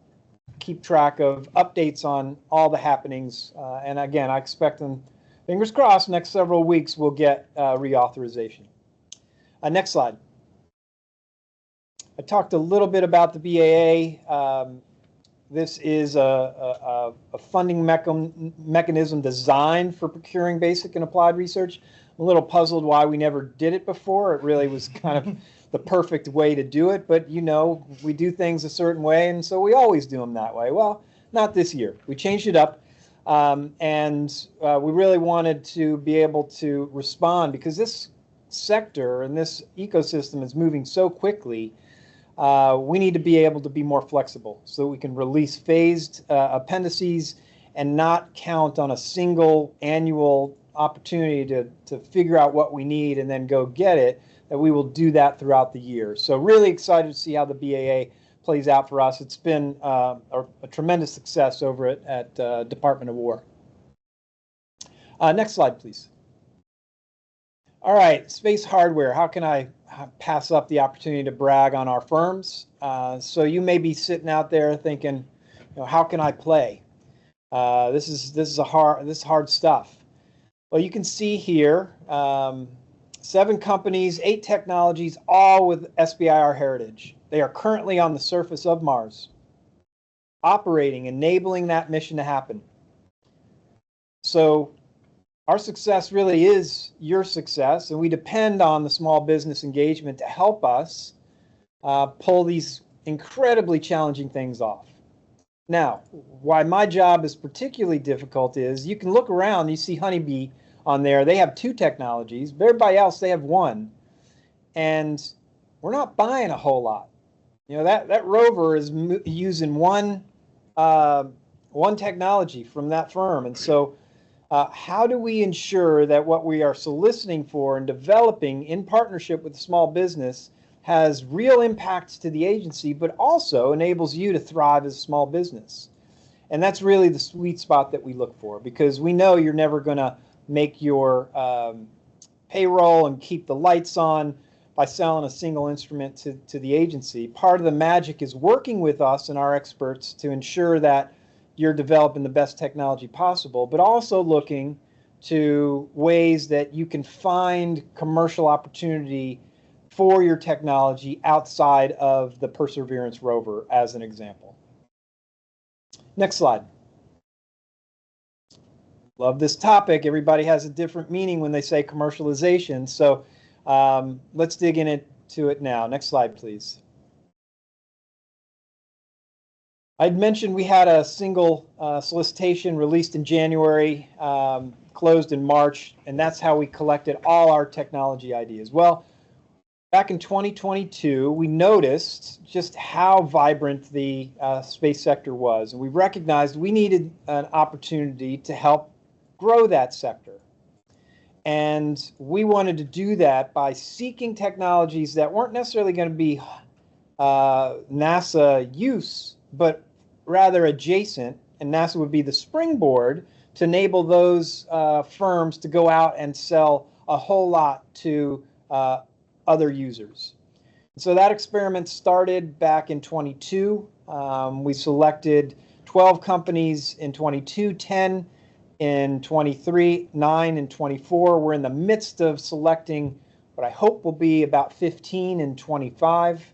keep track of updates on all the happenings. And again, I expect them, fingers crossed, next several weeks we'll get reauthorization. Next slide. I talked a little bit about the BAA. This is a funding mechanism designed for procuring basic and applied research. I'm a little puzzled why we never did it before. It really was kind of the perfect way to do it, but you know, we do things a certain way, and so we always do them that way. Well, not this year. We changed it up, and we really wanted to be able to respond because this sector and this ecosystem is moving so quickly. We need to be able to be more flexible so we can release phased appendices and not count on a single annual opportunity to figure out what we need and then go get it, that we will do that throughout the year. So really excited to see how the BAA plays out for us. It's been a tremendous success over at Department of War. Next slide, please. All right, space hardware. How can I pass up the opportunity to brag on our firms. So you may be sitting out there thinking, how can I play? This is hard stuff. Well, you can see here 7 companies, 8 technologies, all with SBIR heritage. They are currently on the surface of Mars, operating, enabling that mission to happen. So our success really is your success, and we depend on the small business engagement to help us pull these incredibly challenging things off. Now, why my job is particularly difficult is you can look around, you see Honeybee on there. They have 2 technologies, but everybody else, they have 1. And we're not buying a whole lot. That rover is using one technology from that firm. And so how do we ensure that what we are soliciting for and developing in partnership with the small business has real impacts to the agency, but also enables you to thrive as a small business? And that's really the sweet spot that we look for, because we know you're never going to make your payroll and keep the lights on by selling a single instrument to the agency. Part of the magic is working with us and our experts to ensure that you're developing the best technology possible, but also looking to ways that you can find commercial opportunity for your technology outside of the Perseverance rover, as an example. Next slide. Love this topic. Everybody has a different meaning when they say commercialization. So let's dig into it now. Next slide, please. I'd mentioned we had a single solicitation released in January, closed in March, and that's how we collected all our technology ideas. Well, back in 2022, we noticed just how vibrant the space sector was, and we recognized we needed an opportunity to help grow that sector. And we wanted to do that by seeking technologies that weren't necessarily going to be NASA use, but rather adjacent, and NASA would be the springboard to enable those firms to go out and sell a whole lot to other users. So that experiment started back in 22. We selected 12 companies in 22, 10 in 23, 9 in 24. We're in the midst of selecting what I hope will be about 15 in 25.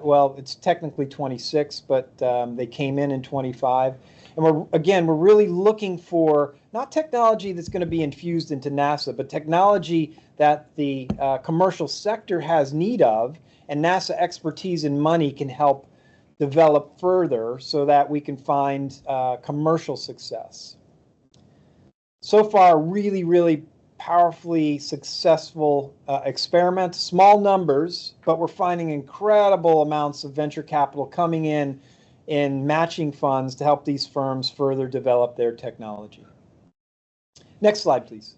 Well, it's technically 26, but they came in 25. And we're really looking for not technology that's going to be infused into NASA, but technology that the commercial sector has need of, and NASA expertise and money can help develop further so that we can find commercial success. So far, really, really powerfully successful experiment. Small numbers, but we're finding incredible amounts of venture capital coming in matching funds to help these firms further develop their technology. Next slide, please.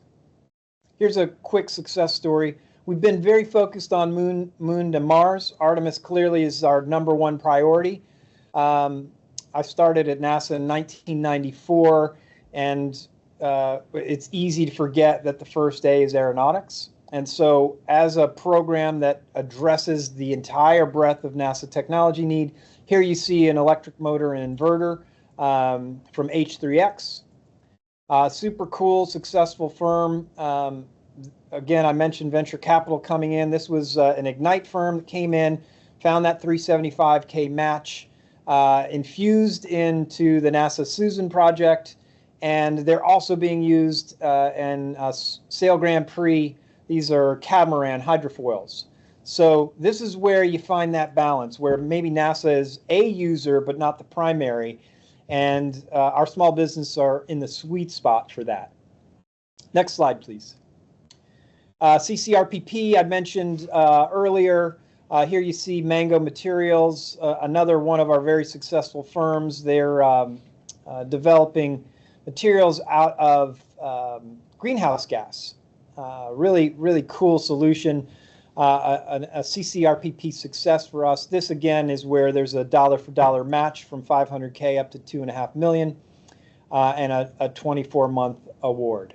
Here's a quick success story. We've been very focused on Moon to Mars. Artemis clearly is our #1 priority. I started at NASA in 1994, and it's easy to forget that the first A is aeronautics. And so as a program that addresses the entire breadth of NASA technology need, here you see an electric motor and inverter from H3X. Super cool, successful firm. Again, I mentioned venture capital coming in. This was an Ignite firm that came in, found that 375K match, infused into the NASA Susan project, and they're also being used in Sail Grand Prix. These are catamaran hydrofoils. So this is where you find that balance, where maybe NASA is a user but not the primary, and our small business are in the sweet spot for that. Next slide, please. CCRPP, I mentioned earlier. Here you see Mango Materials, another one of our very successful firms. They're developing materials out of greenhouse gas. Really, really cool solution. A CCRPP success for us. This again is where there's a dollar-for-dollar match from 500K up to 2.5 million, and a 24-month award.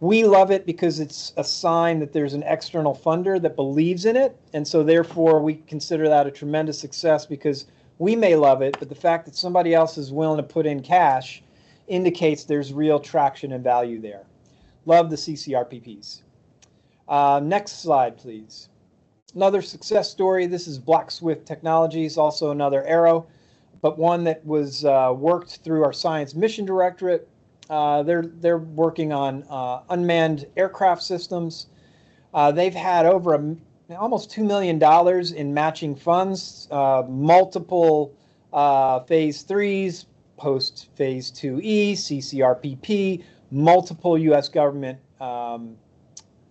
We love it because it's a sign that there's an external funder that believes in it. And so therefore we consider that a tremendous success, because we may love it, but the fact that somebody else is willing to put in cash indicates there's real traction and value there. Love the CCRPPs. Next slide, please. Another success story. This is Black Swift Technologies, also another Aero, but one that was worked through our Science Mission Directorate. They're working on unmanned aircraft systems. They've had over almost $2 million in matching funds, multiple phase 3s, post phase 2E, CCRPP, multiple U.S. government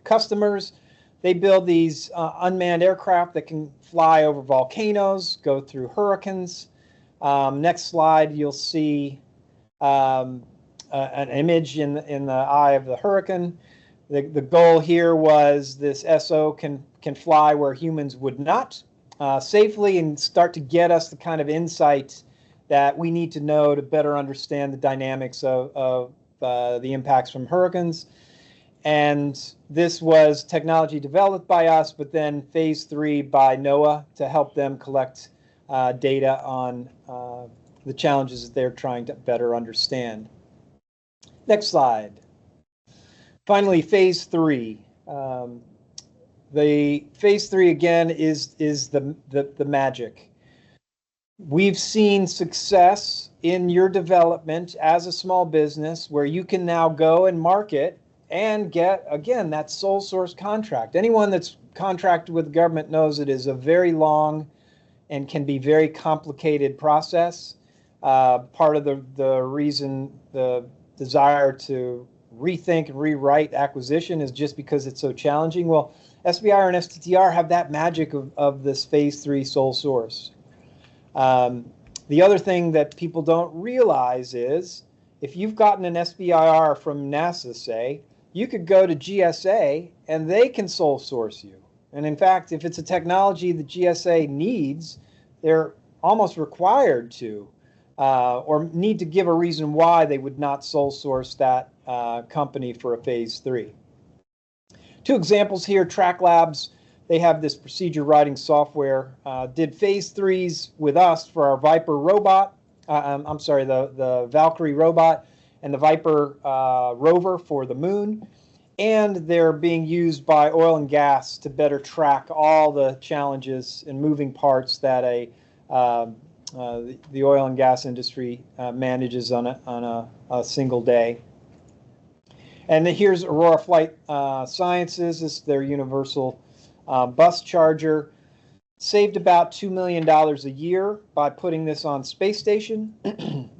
customers. They build these unmanned aircraft that can fly over volcanoes, go through hurricanes. Next slide, you'll see an image in the eye of the hurricane. The goal here was this SO can fly where humans would not safely, and start to get us the kind of insight that we need to know to better understand the dynamics of the impacts from hurricanes. And this was technology developed by us, but then phase 3 by NOAA to help them collect data on the challenges that they're trying to better understand. Next slide. Finally, phase 3. The phase 3 again is the magic. We've seen success in your development as a small business where you can now go and market and get, again, that sole source contract. Anyone that's contracted with the government knows it is a very long and can be very complicated process. Part of the reason, the desire to rethink and rewrite acquisition is just because it's so challenging. Well, SBIR and STTR have that magic of this phase 3 sole source. The other thing that people don't realize is if you've gotten an SBIR from NASA, say, you could go to GSA and they can sole source you. And in fact, if it's a technology that GSA needs, they're almost required to, or need to give a reason why they would not sole source that company for a phase 3. Two examples here. Track Labs, they have this procedure writing software, did phase 3s with us for our Viper robot, the Valkyrie robot, and the Viper rover for the moon. And they're being used by oil and gas to better track all the challenges and moving parts that the oil and gas industry manages on a single day. And then here's Aurora Flight Sciences. This is their universal bus charger. Saved about $2 million a year by putting this on space station.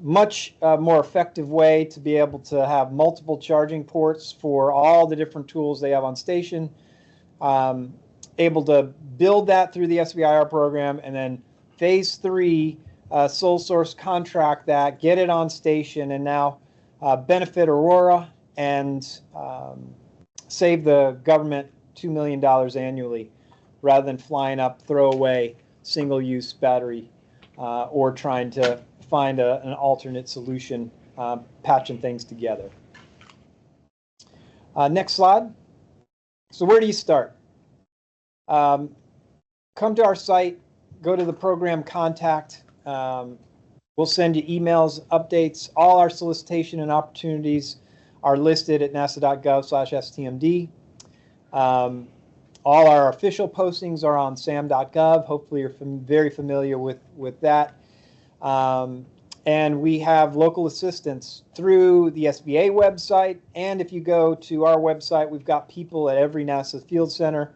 Much more effective way to be able to have multiple charging ports for all the different tools they have on station. Able to build that through the SBIR program, and then phase 3 sole source contract that, get it on station, and now benefit Aurora and save the government $2 million annually, rather than flying up throwaway single-use battery or trying to find an alternate solution, patching things together. Next slide. So where do you start? Come to our site, go to the program contact. We'll send you emails, updates. All our solicitation and opportunities are listed at nasa.gov/stmd. All our official postings are on sam.gov. Hopefully you're very familiar with that. And we have local assistance through the SBA website. And if you go to our website, we've got people at every NASA field center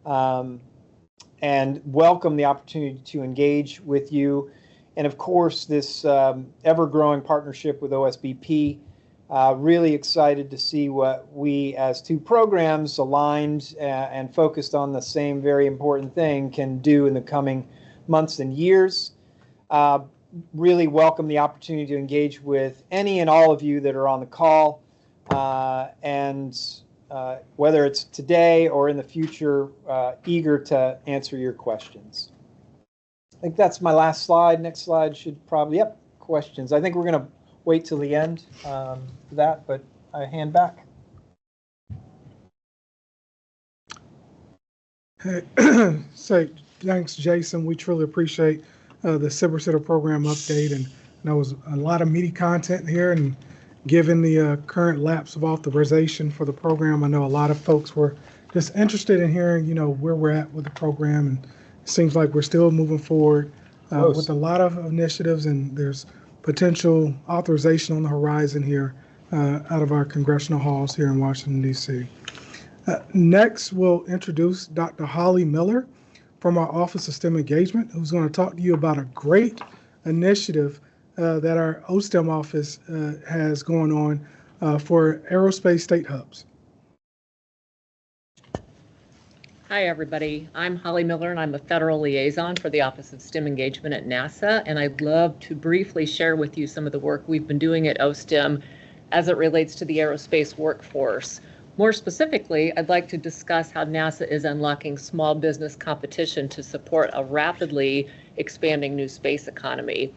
and welcome the opportunity to engage with you. And of course, this ever-growing partnership with OSBP. Really excited to see what we, as two programs aligned and focused on the same very important thing, can do in the coming months and years. Really welcome the opportunity to engage with any and all of you that are on the call, and whether it's today or in the future, eager to answer your questions. I think that's my last slide. Next slide should probably, yep, questions. I think we're going to wait till the end for that, but I hand back. Say thanks, Jason. We truly appreciate the Cyber Center program update, and there was a lot of meaty content here. And given the current lapse of authorization for the program, I know a lot of folks were just interested in hearing, where we're at with the program, and it seems like we're still moving forward with a lot of initiatives, and there's potential authorization on the horizon here out of our congressional halls here in Washington, D.C. Next, we'll introduce Dr. Holly Miller from our Office of STEM Engagement, who's going to talk to you about a great initiative that our OSTEM office has going on for aerospace state hubs. Hi, everybody. I'm Holly Miller, and I'm a federal liaison for the Office of STEM Engagement at NASA, and I'd love to briefly share with you some of the work we've been doing at OSTEM as it relates to the aerospace workforce. More specifically, I'd like to discuss how NASA is unlocking small business competition to support a rapidly expanding new space economy.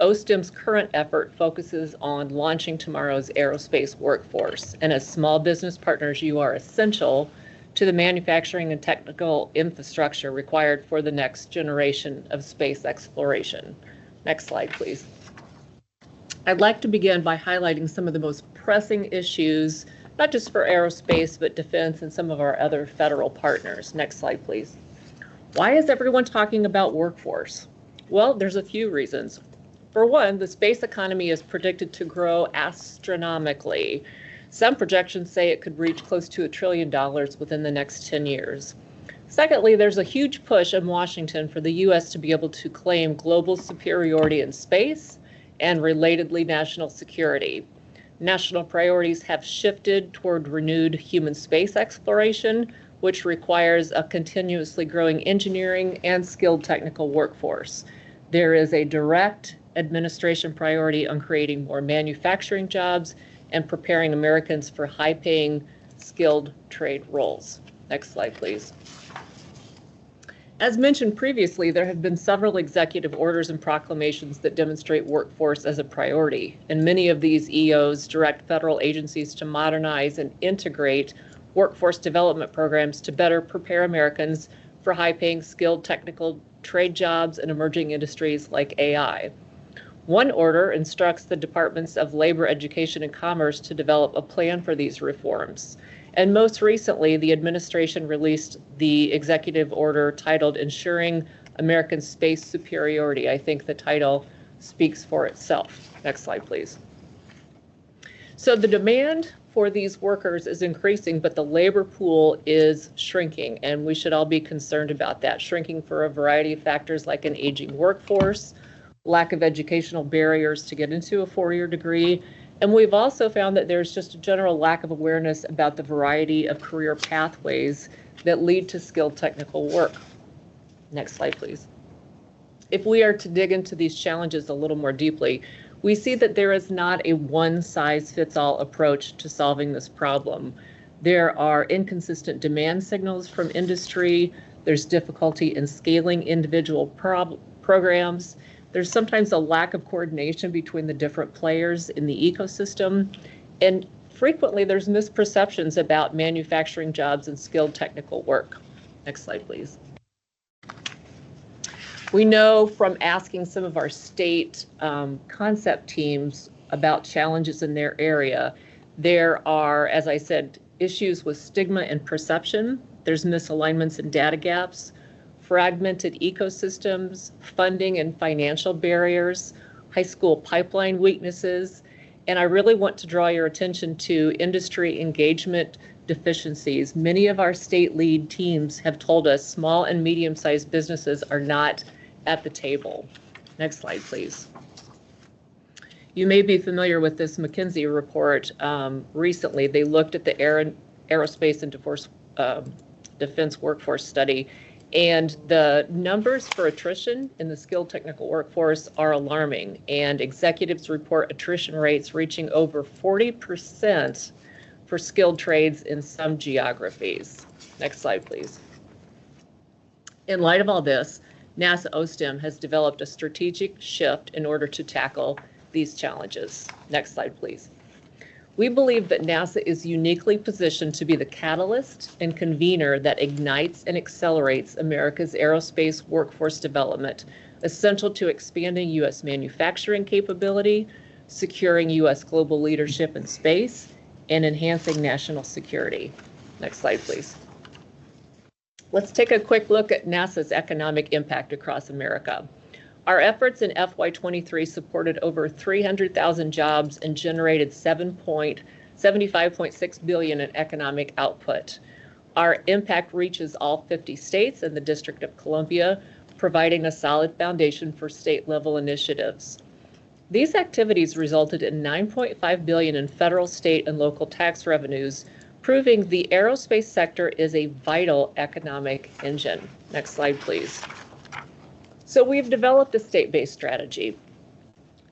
OSTEM's current effort focuses on launching tomorrow's aerospace workforce, and as small business partners, you are essential to the manufacturing and technical infrastructure required for the next generation of space exploration. Next slide, please. I'd like to begin by highlighting some of the most pressing issues, not just for aerospace, but defense and some of our other federal partners. Next slide, please. Why is everyone talking about workforce? Well, there's a few reasons. For one, the space economy is predicted to grow astronomically. Some projections say it could reach close to $1 trillion within the next 10 years. Secondly, there's a huge push in Washington for the U.S. to be able to claim global superiority in space and relatedly national security. National priorities have shifted toward renewed human space exploration, which requires a continuously growing engineering and skilled technical workforce. There is a direct administration priority on creating more manufacturing jobs and preparing Americans for high-paying, skilled trade roles. Next slide, please. As mentioned previously, there have been several executive orders and proclamations that demonstrate workforce as a priority, and many of these EOs direct federal agencies to modernize and integrate workforce development programs to better prepare Americans for high-paying, skilled technical trade jobs in emerging industries like AI. One order instructs the Departments of Labor, Education, and Commerce to develop a plan for these reforms. And most recently, the administration released the executive order titled Ensuring American Space Superiority. I think the title speaks for itself. Next slide, please. So the demand for these workers is increasing, but the labor pool is shrinking, and we should all be concerned about that. Shrinking for a variety of factors like an aging workforce, lack of educational barriers to get into a four-year degree, and we've also found that there's just a general lack of awareness about the variety of career pathways that lead to skilled technical work. Next slide, please. If we are to dig into these challenges a little more deeply, we see that there is not a one-size-fits-all approach to solving this problem. There are inconsistent demand signals from industry. There's difficulty in scaling individual programs. There's sometimes a lack of coordination between the different players in the ecosystem. And frequently there's misperceptions about manufacturing jobs and skilled technical work. Next slide, please. We know from asking some of our state concept teams about challenges in their area, there are, as I said, issues with stigma and perception. There's misalignments and data gaps, fragmented ecosystems, funding and financial barriers, high school pipeline weaknesses, and I really want to draw your attention to industry engagement deficiencies. Many of our state lead teams have told us small and medium-sized businesses are not at the table. Next slide, please. You may be familiar with this McKinsey report recently. They looked at the aerospace and defense workforce study, and the numbers for attrition in the skilled technical workforce are alarming, and executives report attrition rates reaching over 40% for skilled trades in some geographies. Next slide, please. In light of all this, NASA OSTEM has developed a strategic shift in order to tackle these challenges. Next slide, please. We believe that NASA is uniquely positioned to be the catalyst and convener that ignites and accelerates America's aerospace workforce development, essential to expanding U.S. manufacturing capability, securing U.S. global leadership in space, and enhancing national security. Next slide, please. Let's take a quick look at NASA's economic impact across America. Our efforts in FY23 supported over 300,000 jobs and generated $75.6 billion in economic output. Our impact reaches all 50 states and the District of Columbia, providing a solid foundation for state-level initiatives. These activities resulted in $9.5 billion in federal, state, and local tax revenues, proving the aerospace sector is a vital economic engine. Next slide, please. So we've developed a state-based strategy.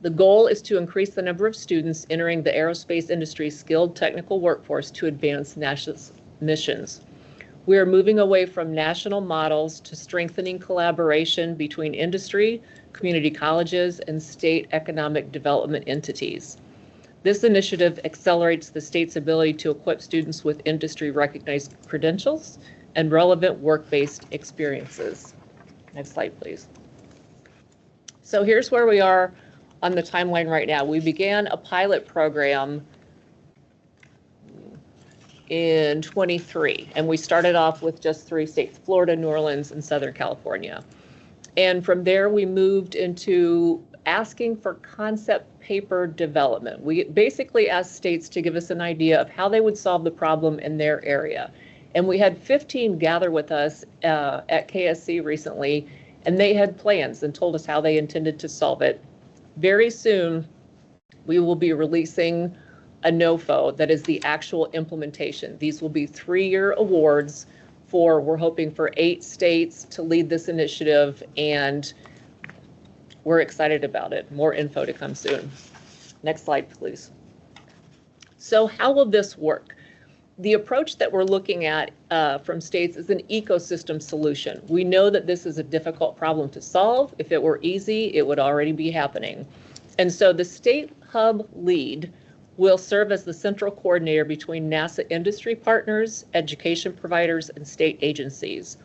The goal is to increase the number of students entering the aerospace industry's skilled technical workforce to advance NASA's missions. We are moving away from national models to strengthening collaboration between industry, community colleges, and state economic development entities. This initiative accelerates the state's ability to equip students with industry-recognized credentials and relevant work-based experiences. Next slide, please. So here's where we are on the timeline right now. We began a pilot program in 23, and we started off with just 3 states, Florida, New Orleans, and Southern California. And from there, we moved into asking for concept paper development. We basically asked states to give us an idea of how they would solve the problem in their area. And we had 15 gather with us at KSC recently, and they had plans and told us how they intended to solve it. Very soon, we will be releasing a NOFO that is the actual implementation. These will be 3-year awards for, we're hoping for 8 states to lead this initiative, and we're excited about it. More info to come soon. Next slide, please. So how will this work? The approach that we're looking at from states is an ecosystem solution. We know that this is a difficult problem to solve. If it were easy, it would already be happening. And so the state hub lead will serve as the central coordinator between NASA industry partners, education providers, and state agencies.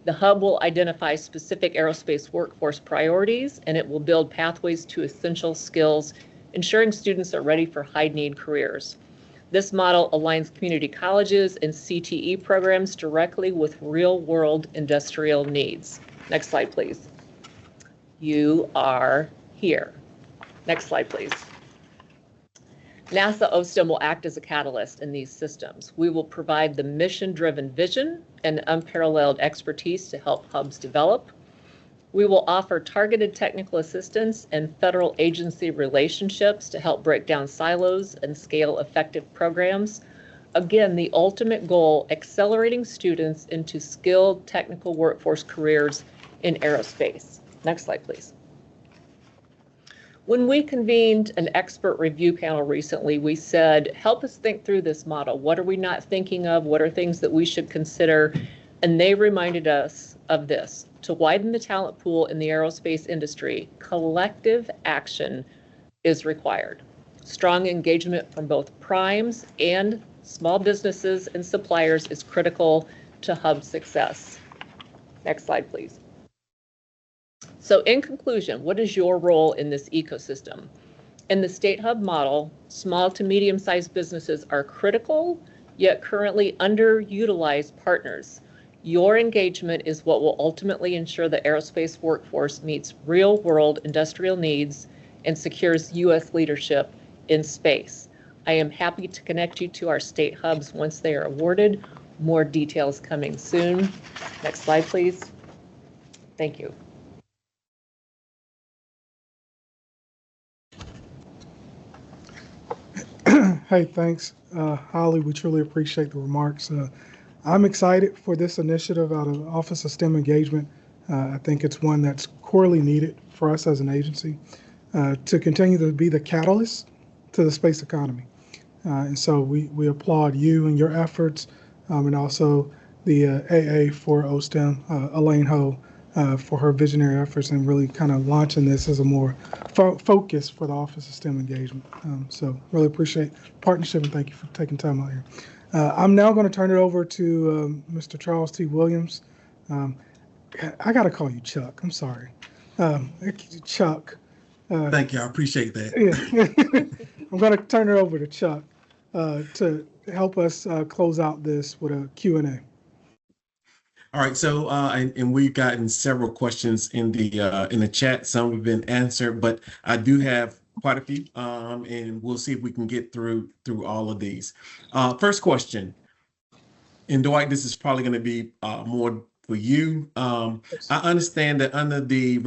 The hub will identify specific aerospace workforce priorities, and it will build pathways to essential skills, ensuring students are ready for high-need careers. This model aligns community colleges and CTE programs directly with real-world industrial needs. Next slide, please. You are here. Next slide, please. NASA OSTEM will act as a catalyst in these systems. We will provide the mission-driven vision and unparalleled expertise to help hubs develop. We will offer targeted technical assistance and federal agency relationships to help break down silos and scale effective programs. Again, the ultimate goal, accelerating students into skilled technical workforce careers in aerospace. Next slide, please. When we convened an expert review panel recently, we said, help us think through this model. What are we not thinking of? What are things that we should consider? And they reminded us of this. To widen the talent pool in the aerospace industry, collective action is required. Strong engagement from both primes and small businesses and suppliers is critical to hub success. Next slide, please. So in conclusion, what is your role in this ecosystem? In the state hub model, small to medium-sized businesses are critical, yet currently underutilized partners. Your engagement is what will ultimately ensure the aerospace workforce meets real-world industrial needs and secures U.S. leadership in space. I am happy to connect you to our state hubs once they are awarded. More details coming soon. Next slide, please. Thank you. Hey, thanks, Holly. We truly appreciate the remarks. I'm excited for this initiative out of the Office of STEM Engagement. I think it's one that's corely needed for us as an agency to continue to be the catalyst to the space economy. And so we applaud you and your efforts, and also the AA for OSTEM, Elaine Ho, for her visionary efforts and really kind of launching this as a more focus for the Office of STEM Engagement. So really appreciate the partnership and thank you for taking time out here. I'm now going to turn it over to Mr. Charles T. Williams. I got to call you Chuck. I'm sorry. Chuck. Thank you. I appreciate that. Yeah. I'm going to turn it over to Chuck to help us close out this with a Q&A. All right, so and we've gotten several questions in the chat. Some have been answered, but I do have quite a few, and we'll see if we can get through all of these. First question, and Dwight, this is probably going to be more for you. I understand that under the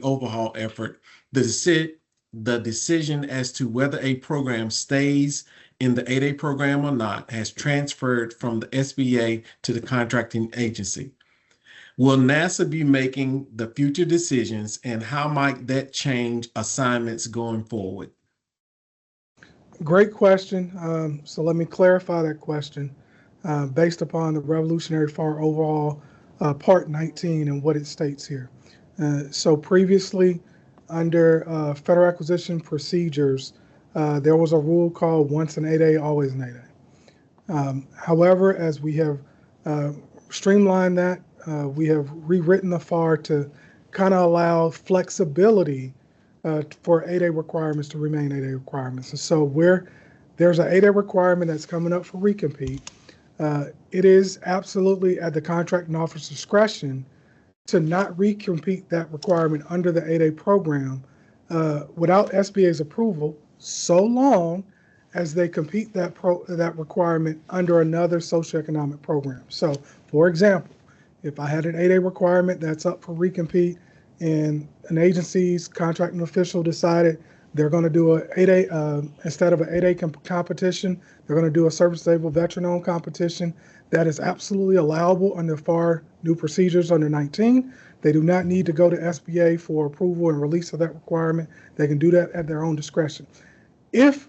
overhaul effort, the decision as to whether a program stays in the 8A program or not has transferred from the SBA to the contracting agency. Will NASA be making the future decisions, and how might that change assignments going forward? Great question. So let me clarify that question based upon the Revolutionary FAR Overhaul Part 19 and what it states here. So previously, under federal acquisition procedures, there was a rule called once an 8A, always an 8A. However, as we have streamlined that, we have rewritten the FAR to kind of allow flexibility for 8A requirements to remain 8A requirements. And so there's an 8A requirement that's coming up for recompete. It is absolutely at the contracting officer's discretion to not recompete that requirement under the 8A program without SBA's approval, so long as they compete that requirement under another socioeconomic program. So, for example, if I had an 8A requirement that's up for recompete and an agency's contracting official decided they're going to do a 8A, instead of an 8A competition, they're going to do a service-disabled veteran-owned competition, that is absolutely allowable under FAR new procedures under 19. They do not need to go to SBA for approval and release of that requirement. They can do that at their own discretion. If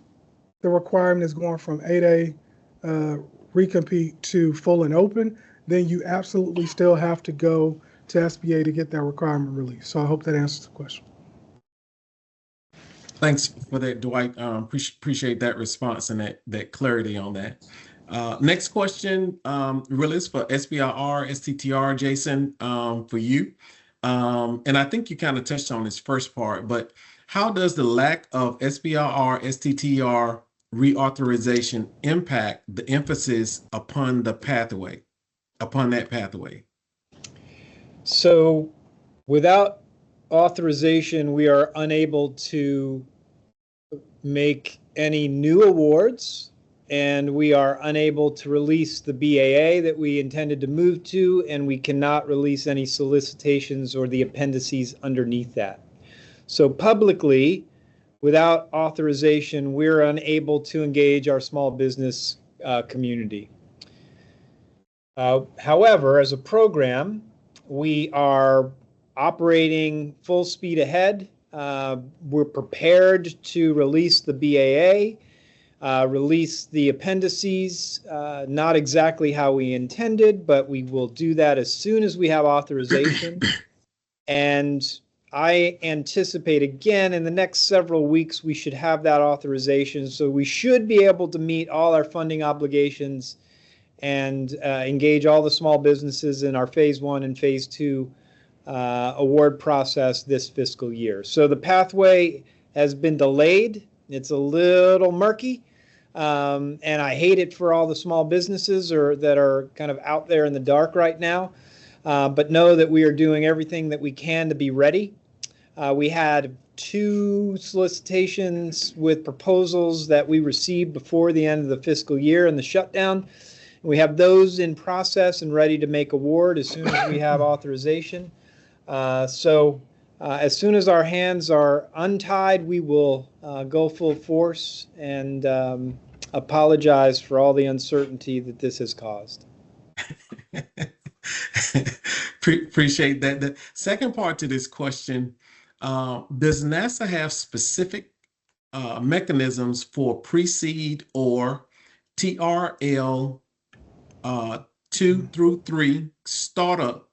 the requirement is going from 8A recompete to full and open, then you absolutely still have to go to SBA to get that requirement released. So I hope that answers the question. Thanks for that, Dwight. Appreciate that response and that clarity on that. Next question really is for SBIR, STTR, Jason, for you. And I think you kind of touched on this first part, but how does the lack of SBIR, STTR reauthorization impact the emphasis upon that pathway? So without authorization, we are unable to make any new awards, and we are unable to release the BAA that we intended to move to, and we cannot release any solicitations or the appendices underneath that. So publicly, without authorization, we're unable to engage our small business community. However, as a program, we are operating full speed ahead. We're prepared to release the BAA, release the appendices, not exactly how we intended, but we will do that as soon as we have authorization. And I anticipate, again, in the next several weeks, we should have that authorization. So we should be able to meet all our funding obligations and engage all the small businesses in our phase 1 and phase 2 award process this fiscal year. So the pathway has been delayed. It's a little murky, and I hate it for all the small businesses that are kind of out there in the dark right now, but know that we are doing everything that we can to be ready. We had 2 solicitations with proposals that we received before the end of the fiscal year and the shutdown. We have those in process and ready to make award as soon as we have authorization. So as soon as our hands are untied, we will go full force and apologize for all the uncertainty that this has caused. Appreciate that. The second part to this question, does NASA have specific mechanisms for pre-seed or TRL 2 through 3 startup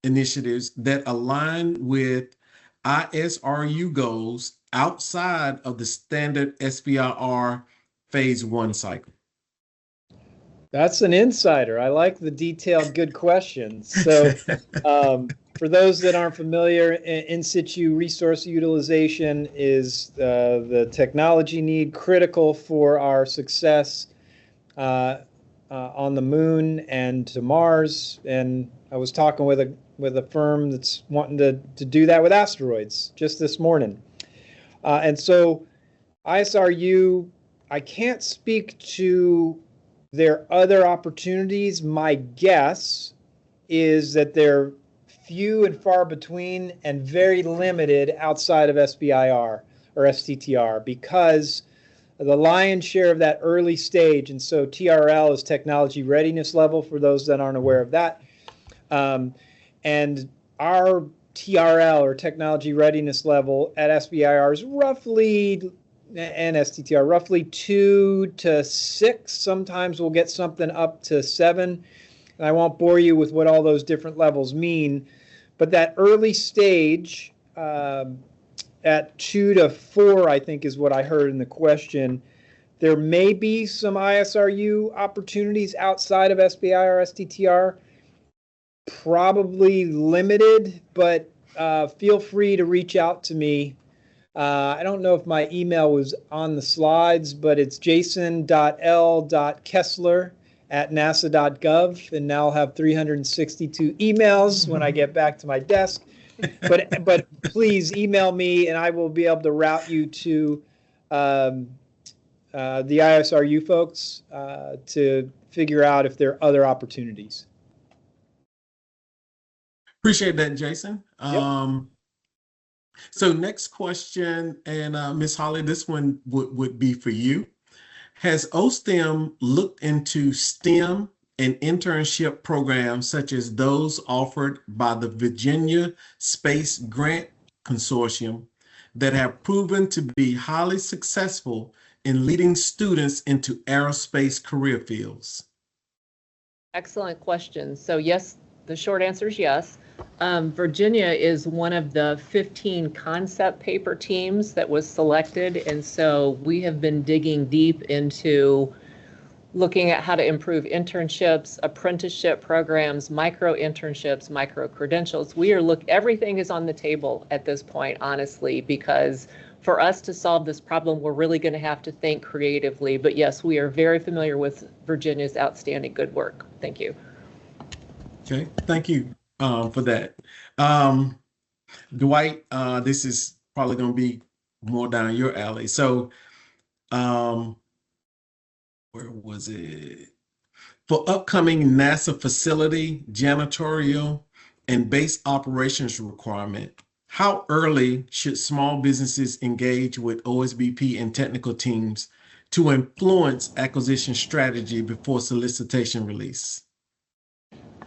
initiatives that align with ISRU goals outside of the standard SBIR phase 1 cycle? That's an insider. I like the detailed, good questions. So, for those that aren't familiar, in situ resource utilization is the technology need critical for our success on the moon and to Mars. And I was talking with a firm that's wanting to do that with asteroids just this morning. And so ISRU, I can't speak to their other opportunities. My guess is that they're few and far between and very limited outside of SBIR or STTR, because the lion's share of that early stage, and so TRL is technology readiness level for those that aren't aware of that. And our TRL or technology readiness level at SBIR is roughly, and STTR, roughly 2 to 6. Sometimes we'll get something up to 7. And I won't bore you with what all those different levels mean, but that early stage at 2 to 4, I think is what I heard in the question. There may be some ISRU opportunities outside of SBIR or STTR, probably limited, but feel free to reach out to me. I don't know if my email was on the slides, but it's jason.l.kessler@nasa.gov, and now I'll have 362 emails when I get back to my desk. But please email me, and I will be able to route you to the ISRU folks to figure out if there are other opportunities. Appreciate that, Jason. Yep. So next question, and Ms. Holly, this one would be for you. Has OSTEM looked into STEM and internship programs such as those offered by the Virginia Space Grant Consortium that have proven to be highly successful in leading students into aerospace career fields? Excellent question. So yes, the short answer is yes. Virginia is one of the 15 concept paper teams that was selected. And so we have been digging deep into looking at how to improve internships, apprenticeship programs, micro internships, micro credentials. Everything is on the table at this point, honestly, because for us to solve this problem, we're really going to have to think creatively. But yes, we are very familiar with Virginia's outstanding good work. Thank you. Okay, thank you for that. Dwight, this is probably going to be more down your alley. So, where was it? For upcoming NASA facility, janitorial, and base operations requirement, how early should small businesses engage with OSBP and technical teams to influence acquisition strategy before solicitation release?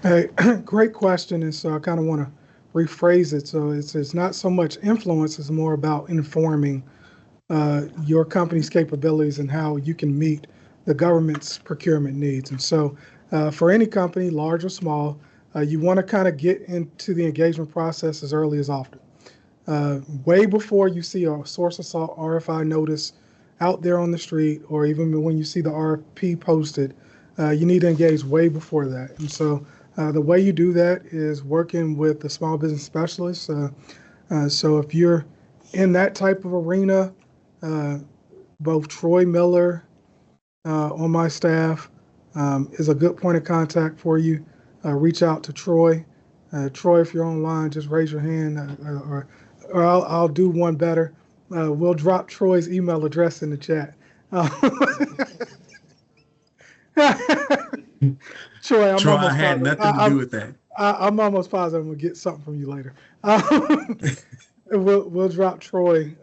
Hey, great question. And so I kind of want to rephrase it. So it's not so much influence, it's more about informing your company's capabilities and how you can meet the government's procurement needs. And so for any company, large or small, you want to kind of get into the engagement process as early as often. Way before you see a source of salt RFI notice out there on the street, or even when you see the RFP posted, you need to engage way before that. And so the way you do that is working with the small business specialists. So if you're in that type of arena, both Troy Miller on my staff is a good point of contact for you. Reach out to Troy. Troy, if you're online, just raise your hand, or I'll do one better. We'll drop Troy's email address in the chat. Troy, Troy had nothing to do with that. I'm almost positive I'm gonna get something from you later. We'll drop Troy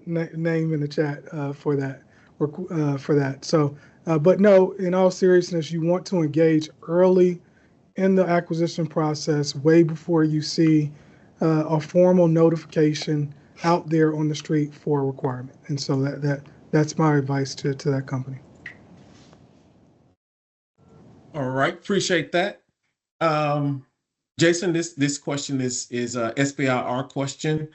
name in the chat for that. So, but no, in all seriousness, you want to engage early in the acquisition process, way before you see a formal notification out there on the street for a requirement. And so that's my advice to that company. All right, appreciate that. Jason, this question is a SBIR question.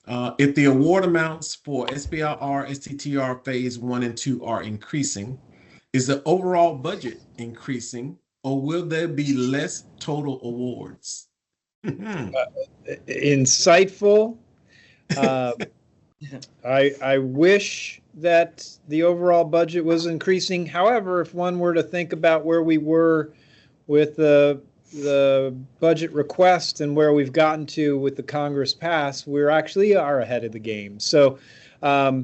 If the award amounts for SBIR, STTR phase 1 and 2 are increasing, is the overall budget increasing, or will there be less total awards? Insightful. I wish that the overall budget was increasing. However, if one were to think about where we were with the budget request and where we've gotten to with the Congress pass, we actually are ahead of the game. So, but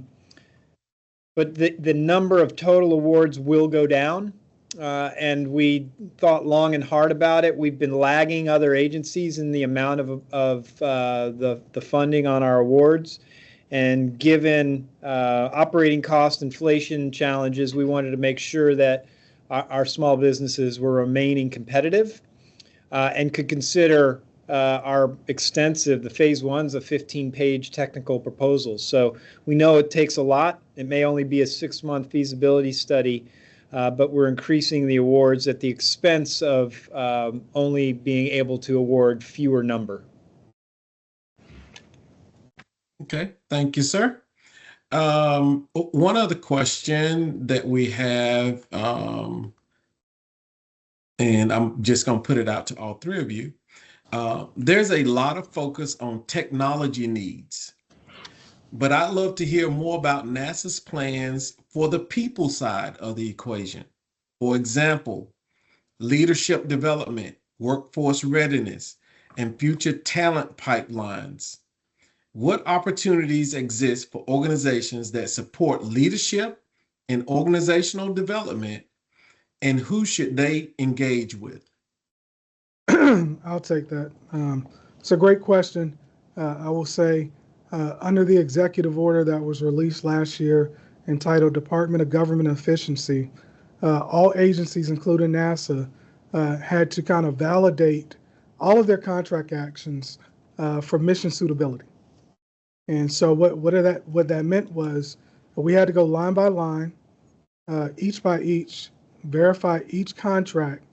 the number of total awards will go down. And we thought long and hard about it. We've been lagging other agencies in the amount of the funding on our awards. And given operating cost inflation challenges, we wanted to make sure that our small businesses were remaining competitive and could consider our extensive, the phase one's a 15-page technical proposal. So we know it takes a lot. It may only be a 6-month feasibility study, but we're increasing the awards at the expense of only being able to award fewer number. Okay, thank you, sir. One other question that we have, and I'm just going to put it out to all three of you. There's a lot of focus on technology needs, but I'd love to hear more about NASA's plans for the people side of the equation. For example, leadership development, workforce readiness, and future talent pipelines. What opportunities exist for organizations that support leadership and organizational development, and who should they engage with? I'll take that. It's a great question. I will say, under the executive order that was released last year entitled Department of Government Efficiency, all agencies, including NASA, had to kind of validate all of their contract actions for mission suitability. And so what that meant was we had to go line by line, each by each, verify each contract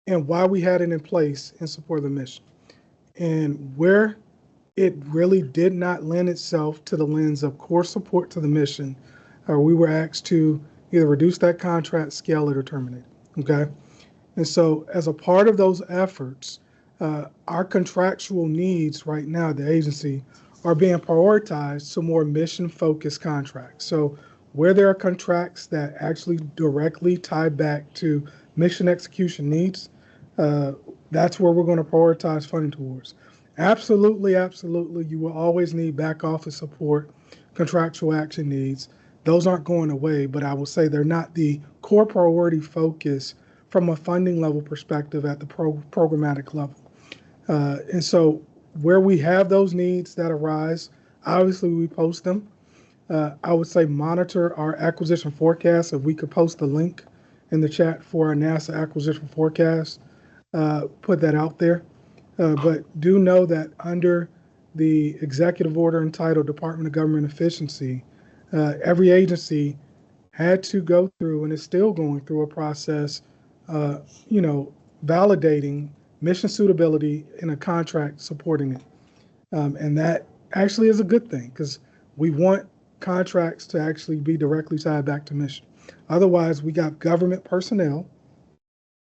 and why we had it in place in support of the mission. And where it really did not lend itself to the lens of core support to the mission, we were asked to either reduce that contract, scale it, or terminate it. Okay. And so as a part of those efforts, our contractual needs right now at the agency are being prioritized to more mission-focused contracts. So where there are contracts that actually directly tie back to mission execution needs, that's where we're going to prioritize funding towards. Absolutely, absolutely, you will always need back office support, contractual action needs. Those aren't going away, but I will say they're not the core priority focus from a funding level perspective at the programmatic level. And so where we have those needs that arise, obviously we post them. I would say monitor our acquisition forecast. If we could post the link in the chat for our NASA acquisition forecast, put that out there. But do know that under the executive order entitled Department of Government Efficiency, every agency had to go through and is still going through a process, validating mission suitability in a contract supporting it. And that actually is a good thing because we want contracts to actually be directly tied back to mission. Otherwise, we got government personnel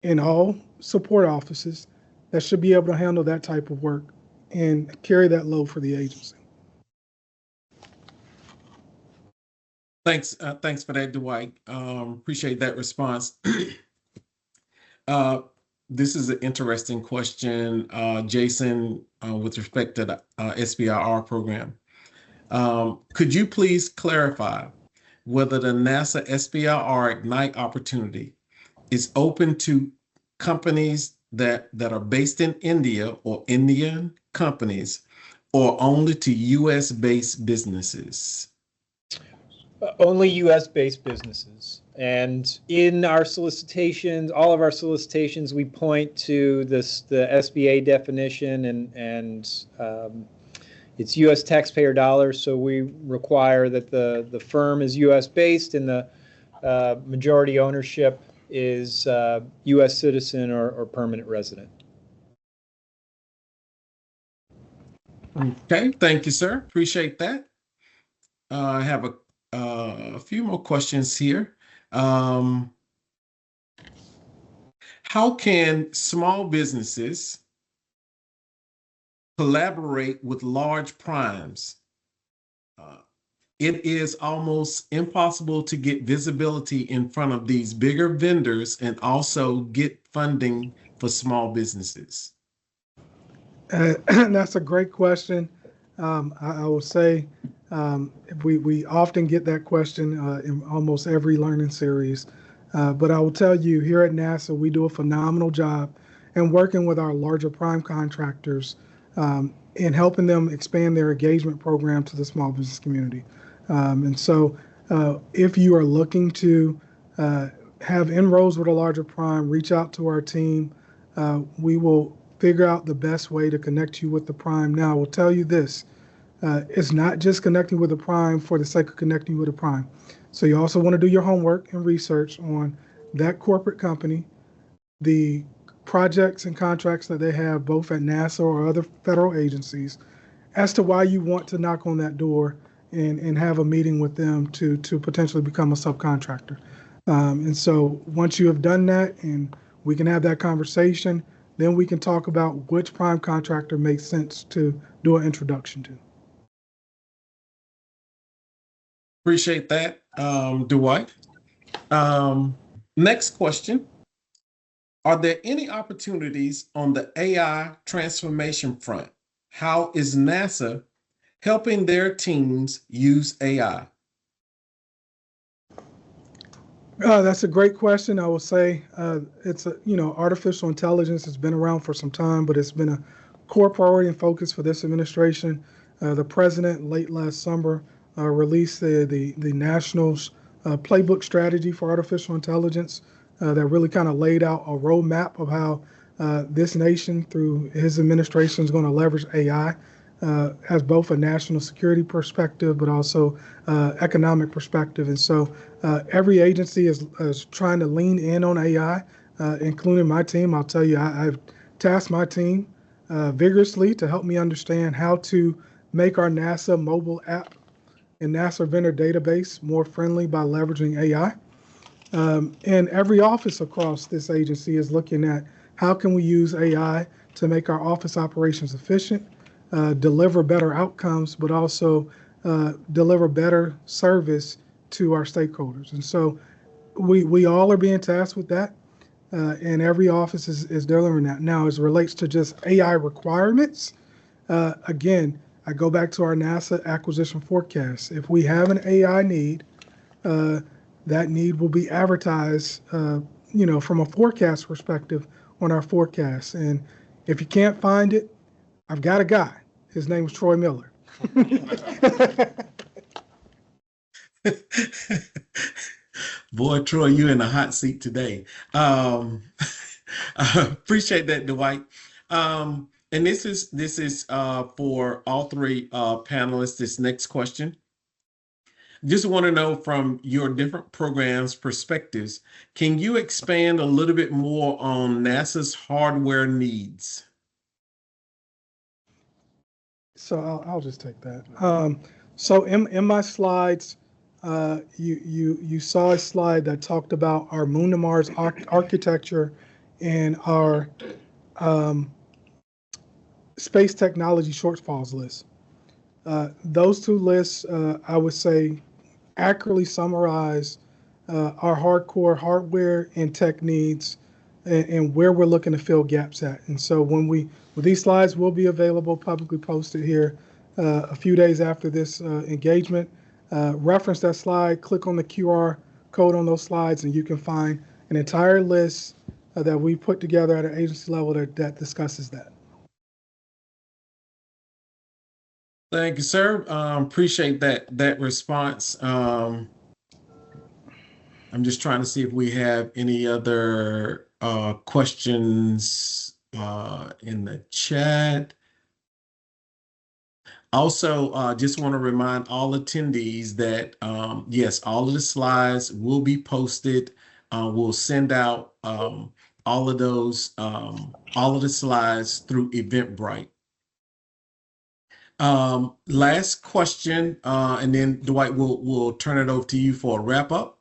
in all support offices that should be able to handle that type of work and carry that load for the agency. Thanks for that, Dwight. Appreciate that response. This is an interesting question, Jason, with respect to the SBIR program. Could you please clarify whether the NASA SBIR Ignite opportunity is open to companies that are based in India or Indian companies, or only to US-based businesses? Only US-based businesses. And in our solicitations, all of our solicitations, we point to the SBA definition and it's US taxpayer dollars. So we require that the firm is US-based and the majority ownership is US citizen or permanent resident. Okay, thank you, sir. Appreciate that. I have a few more questions here. How can small businesses collaborate with large primes? Uh, it is almost impossible to get visibility in front of these bigger vendors and also get funding for small businesses. That's a great question. I will say we often get that question in almost every learning series. But I will tell you, here at NASA, we do a phenomenal job in working with our larger prime contractors in helping them expand their engagement program to the small business community. And so, if you are looking to have inroads with a larger prime, reach out to our team. We will figure out the best way to connect you with the prime. Now, I will tell you this. It's not just connecting with the prime for the sake of connecting with a prime. So you also want to do your homework and research on that corporate company, the projects and contracts that they have both at NASA or other federal agencies, as to why you want to knock on that door and have a meeting with them to potentially become a subcontractor. And so once you have done that and we can have that conversation, then we can talk about which prime contractor makes sense to do an introduction to. Appreciate that, Dwight. Next question. Are there any opportunities on the AI transformation front? How is NASA helping their teams use AI? That's a great question. I will say it's artificial intelligence has been around for some time, but it's been a core priority and focus for this administration. The president late last summer released the national's playbook strategy for artificial intelligence that really kind of laid out a roadmap of how this nation, through his administration, is going to leverage AI as both a national security perspective, but also economic perspective. And so every agency is trying to lean in on AI, including my team. I'll tell you, I've tasked my team vigorously to help me understand how to make our NASA mobile app and NASA vendor database more friendly by leveraging AI. And every office across this agency is looking at how can we use AI to make our office operations efficient, deliver better outcomes, but also deliver better service to our stakeholders. And so we all are being tasked with that, and every office is delivering that. Now, as it relates to just AI requirements, again, I go back to our NASA acquisition forecast. If we have an AI need, that need will be advertised, from a forecast perspective on our forecast. And if you can't find it, I've got a guy. His name is Troy Miller. Boy, Troy, you in the hot seat today. I appreciate that, Dwight. And this is for all three panelists. This next question. Just want to know from your different programs' perspectives, can you expand a little bit more on NASA's hardware needs? So I'll just take that. So in my slides, you saw a slide that talked about our Moon to Mars architecture and our space technology shortfalls list. Those two lists, I would say, accurately summarize our hardcore hardware and tech needs and where we're looking to fill gaps at. And so these slides will be available, publicly posted here a few days after this engagement. Reference that slide, click on the QR code on those slides, and you can find an entire list that we put together at an agency level that discusses that. Thank you, sir. Appreciate that response. I'm just trying to see if we have any other questions in the chat. Also, just want to remind all attendees that yes, all of the slides will be posted. We'll send out all of the slides through Eventbrite. Last question, and then Dwight will turn it over to you for a wrap up.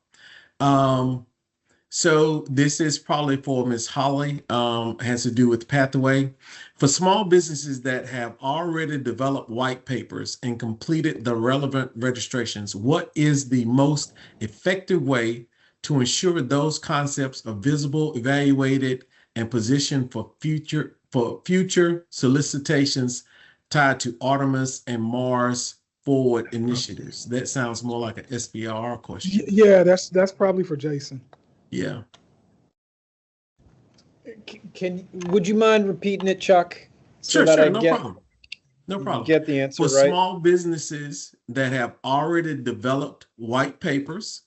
So this is probably for Ms. Holly, has to do with pathway. For small businesses that have already developed white papers and completed the relevant registrations, what is the most effective way to ensure those concepts are visible, evaluated, and positioned for future solicitations tied to Artemis and Mars forward initiatives? That sounds more like an SBIR question. Yeah, that's probably for Jason. Yeah. Would you mind repeating it, Chuck? Sure, that sure, I no problem. No problem. Get the answer For right. small businesses that have already developed white papers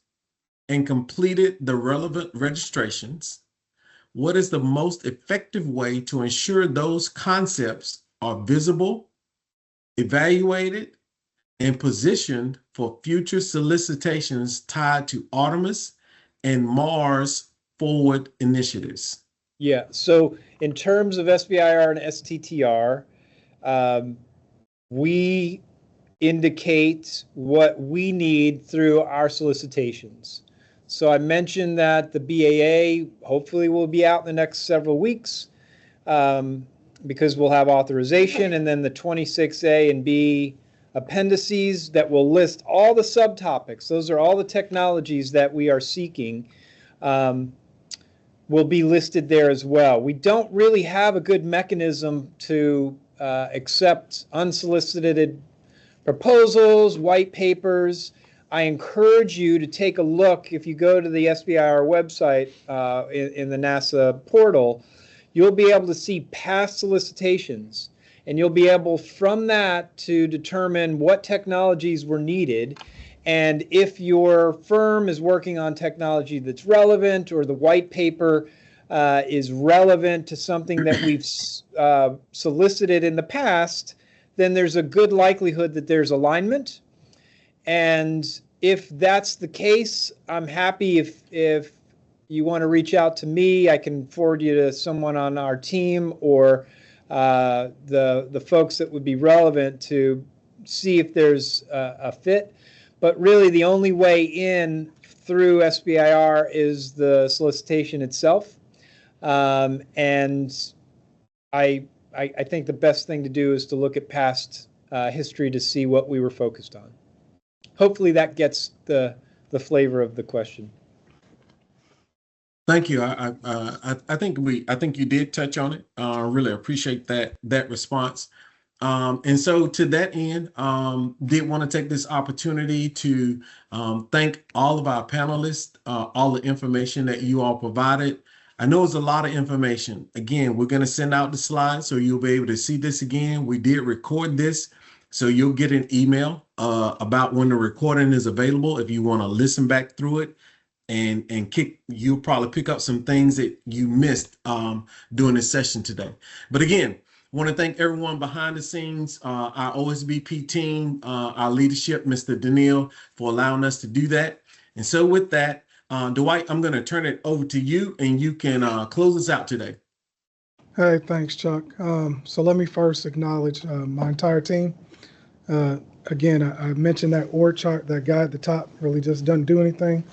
and completed the relevant registrations, what is the most effective way to ensure those concepts are visible, evaluated, and positioned for future solicitations tied to Artemis and Mars forward initiatives? Yeah, so in terms of SBIR and STTR, we indicate what we need through our solicitations. So I mentioned that the BAA hopefully will be out in the next several weeks because we'll have authorization, and then the 26A and B appendices that will list all the subtopics. Those are all the technologies that we are seeking. Will be listed there as well. We don't really have a good mechanism to accept unsolicited proposals, white papers. I encourage you to take a look. If you go to the SBIR website in the NASA portal, you'll be able to see past solicitations, and you'll be able from that to determine what technologies were needed. And if your firm is working on technology that's relevant, or the white paper is relevant to something that we've solicited in the past, then there's a good likelihood that there's alignment. And if that's the case, I'm happy if you want to reach out to me, I can forward you to someone on our team or the folks that would be relevant to see if there's a fit. But really, the only way in through SBIR is the solicitation itself. And I think the best thing to do is to look at past history to see what we were focused on. Hopefully that gets the flavor of the question. Thank you. I think you did touch on it. Really appreciate that response. And so to that end, did want to take this opportunity to thank all of our panelists, all the information that you all provided. I know it's a lot of information. Again, we're going to send out the slides so you'll be able to see this again. We did record this, so you'll get an email about when the recording is available if you want to listen back through it. And you'll probably pick up some things that you missed during this session today. But again, want to thank everyone behind the scenes, our OSBP team, our leadership, Mr. Daniil, for allowing us to do that. And so with that, Dwight, I'm going to turn it over to you, and you can close us out today. Hey, thanks, Chuck. So let me first acknowledge my entire team. Again, I mentioned that org chart, that guy at the top really just doesn't do anything.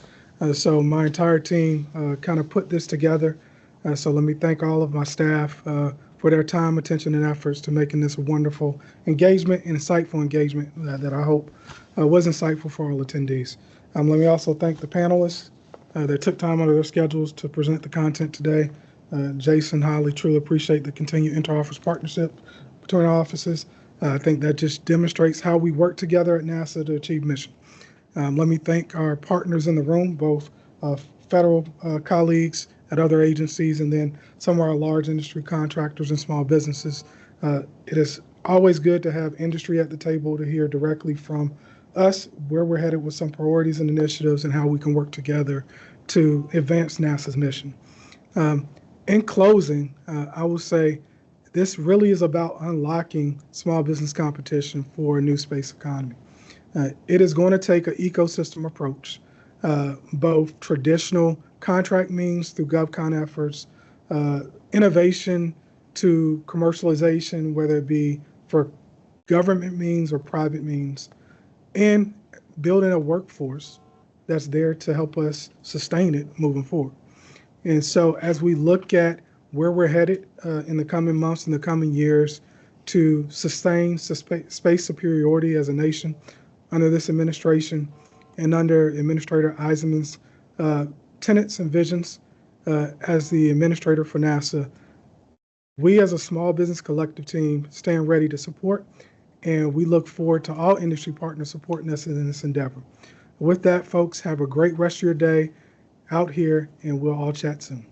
So my entire team kind of put this together. So let me thank all of my staff for their time, attention, and efforts to making this a wonderful engagement and insightful engagement that I hope was insightful for all attendees. Let me also thank the panelists that took time out of their schedules to present the content today. Jason, Holly, truly appreciate the continued inter-office partnership between our offices. I think that just demonstrates how we work together at NASA to achieve mission. Let me thank our partners in the room, both federal colleagues at other agencies and then some of our large industry contractors and small businesses. It is always good to have industry at the table to hear directly from us where we're headed with some priorities and initiatives and how we can work together to advance NASA's mission. In closing, I will say this really is about unlocking small business competition for a new space economy. It is going to take an ecosystem approach, both traditional contract means through GovCon efforts, innovation to commercialization, whether it be for government means or private means, and building a workforce that's there to help us sustain it moving forward. And so as we look at where we're headed in the coming months, in the coming years, to sustain space superiority as a nation under this administration and under Administrator Eisenman's tenets and visions as the administrator for NASA, we as a small business collective team stand ready to support, and we look forward to all industry partners supporting us in this endeavor. With that, folks, have a great rest of your day out here, and we'll all chat soon.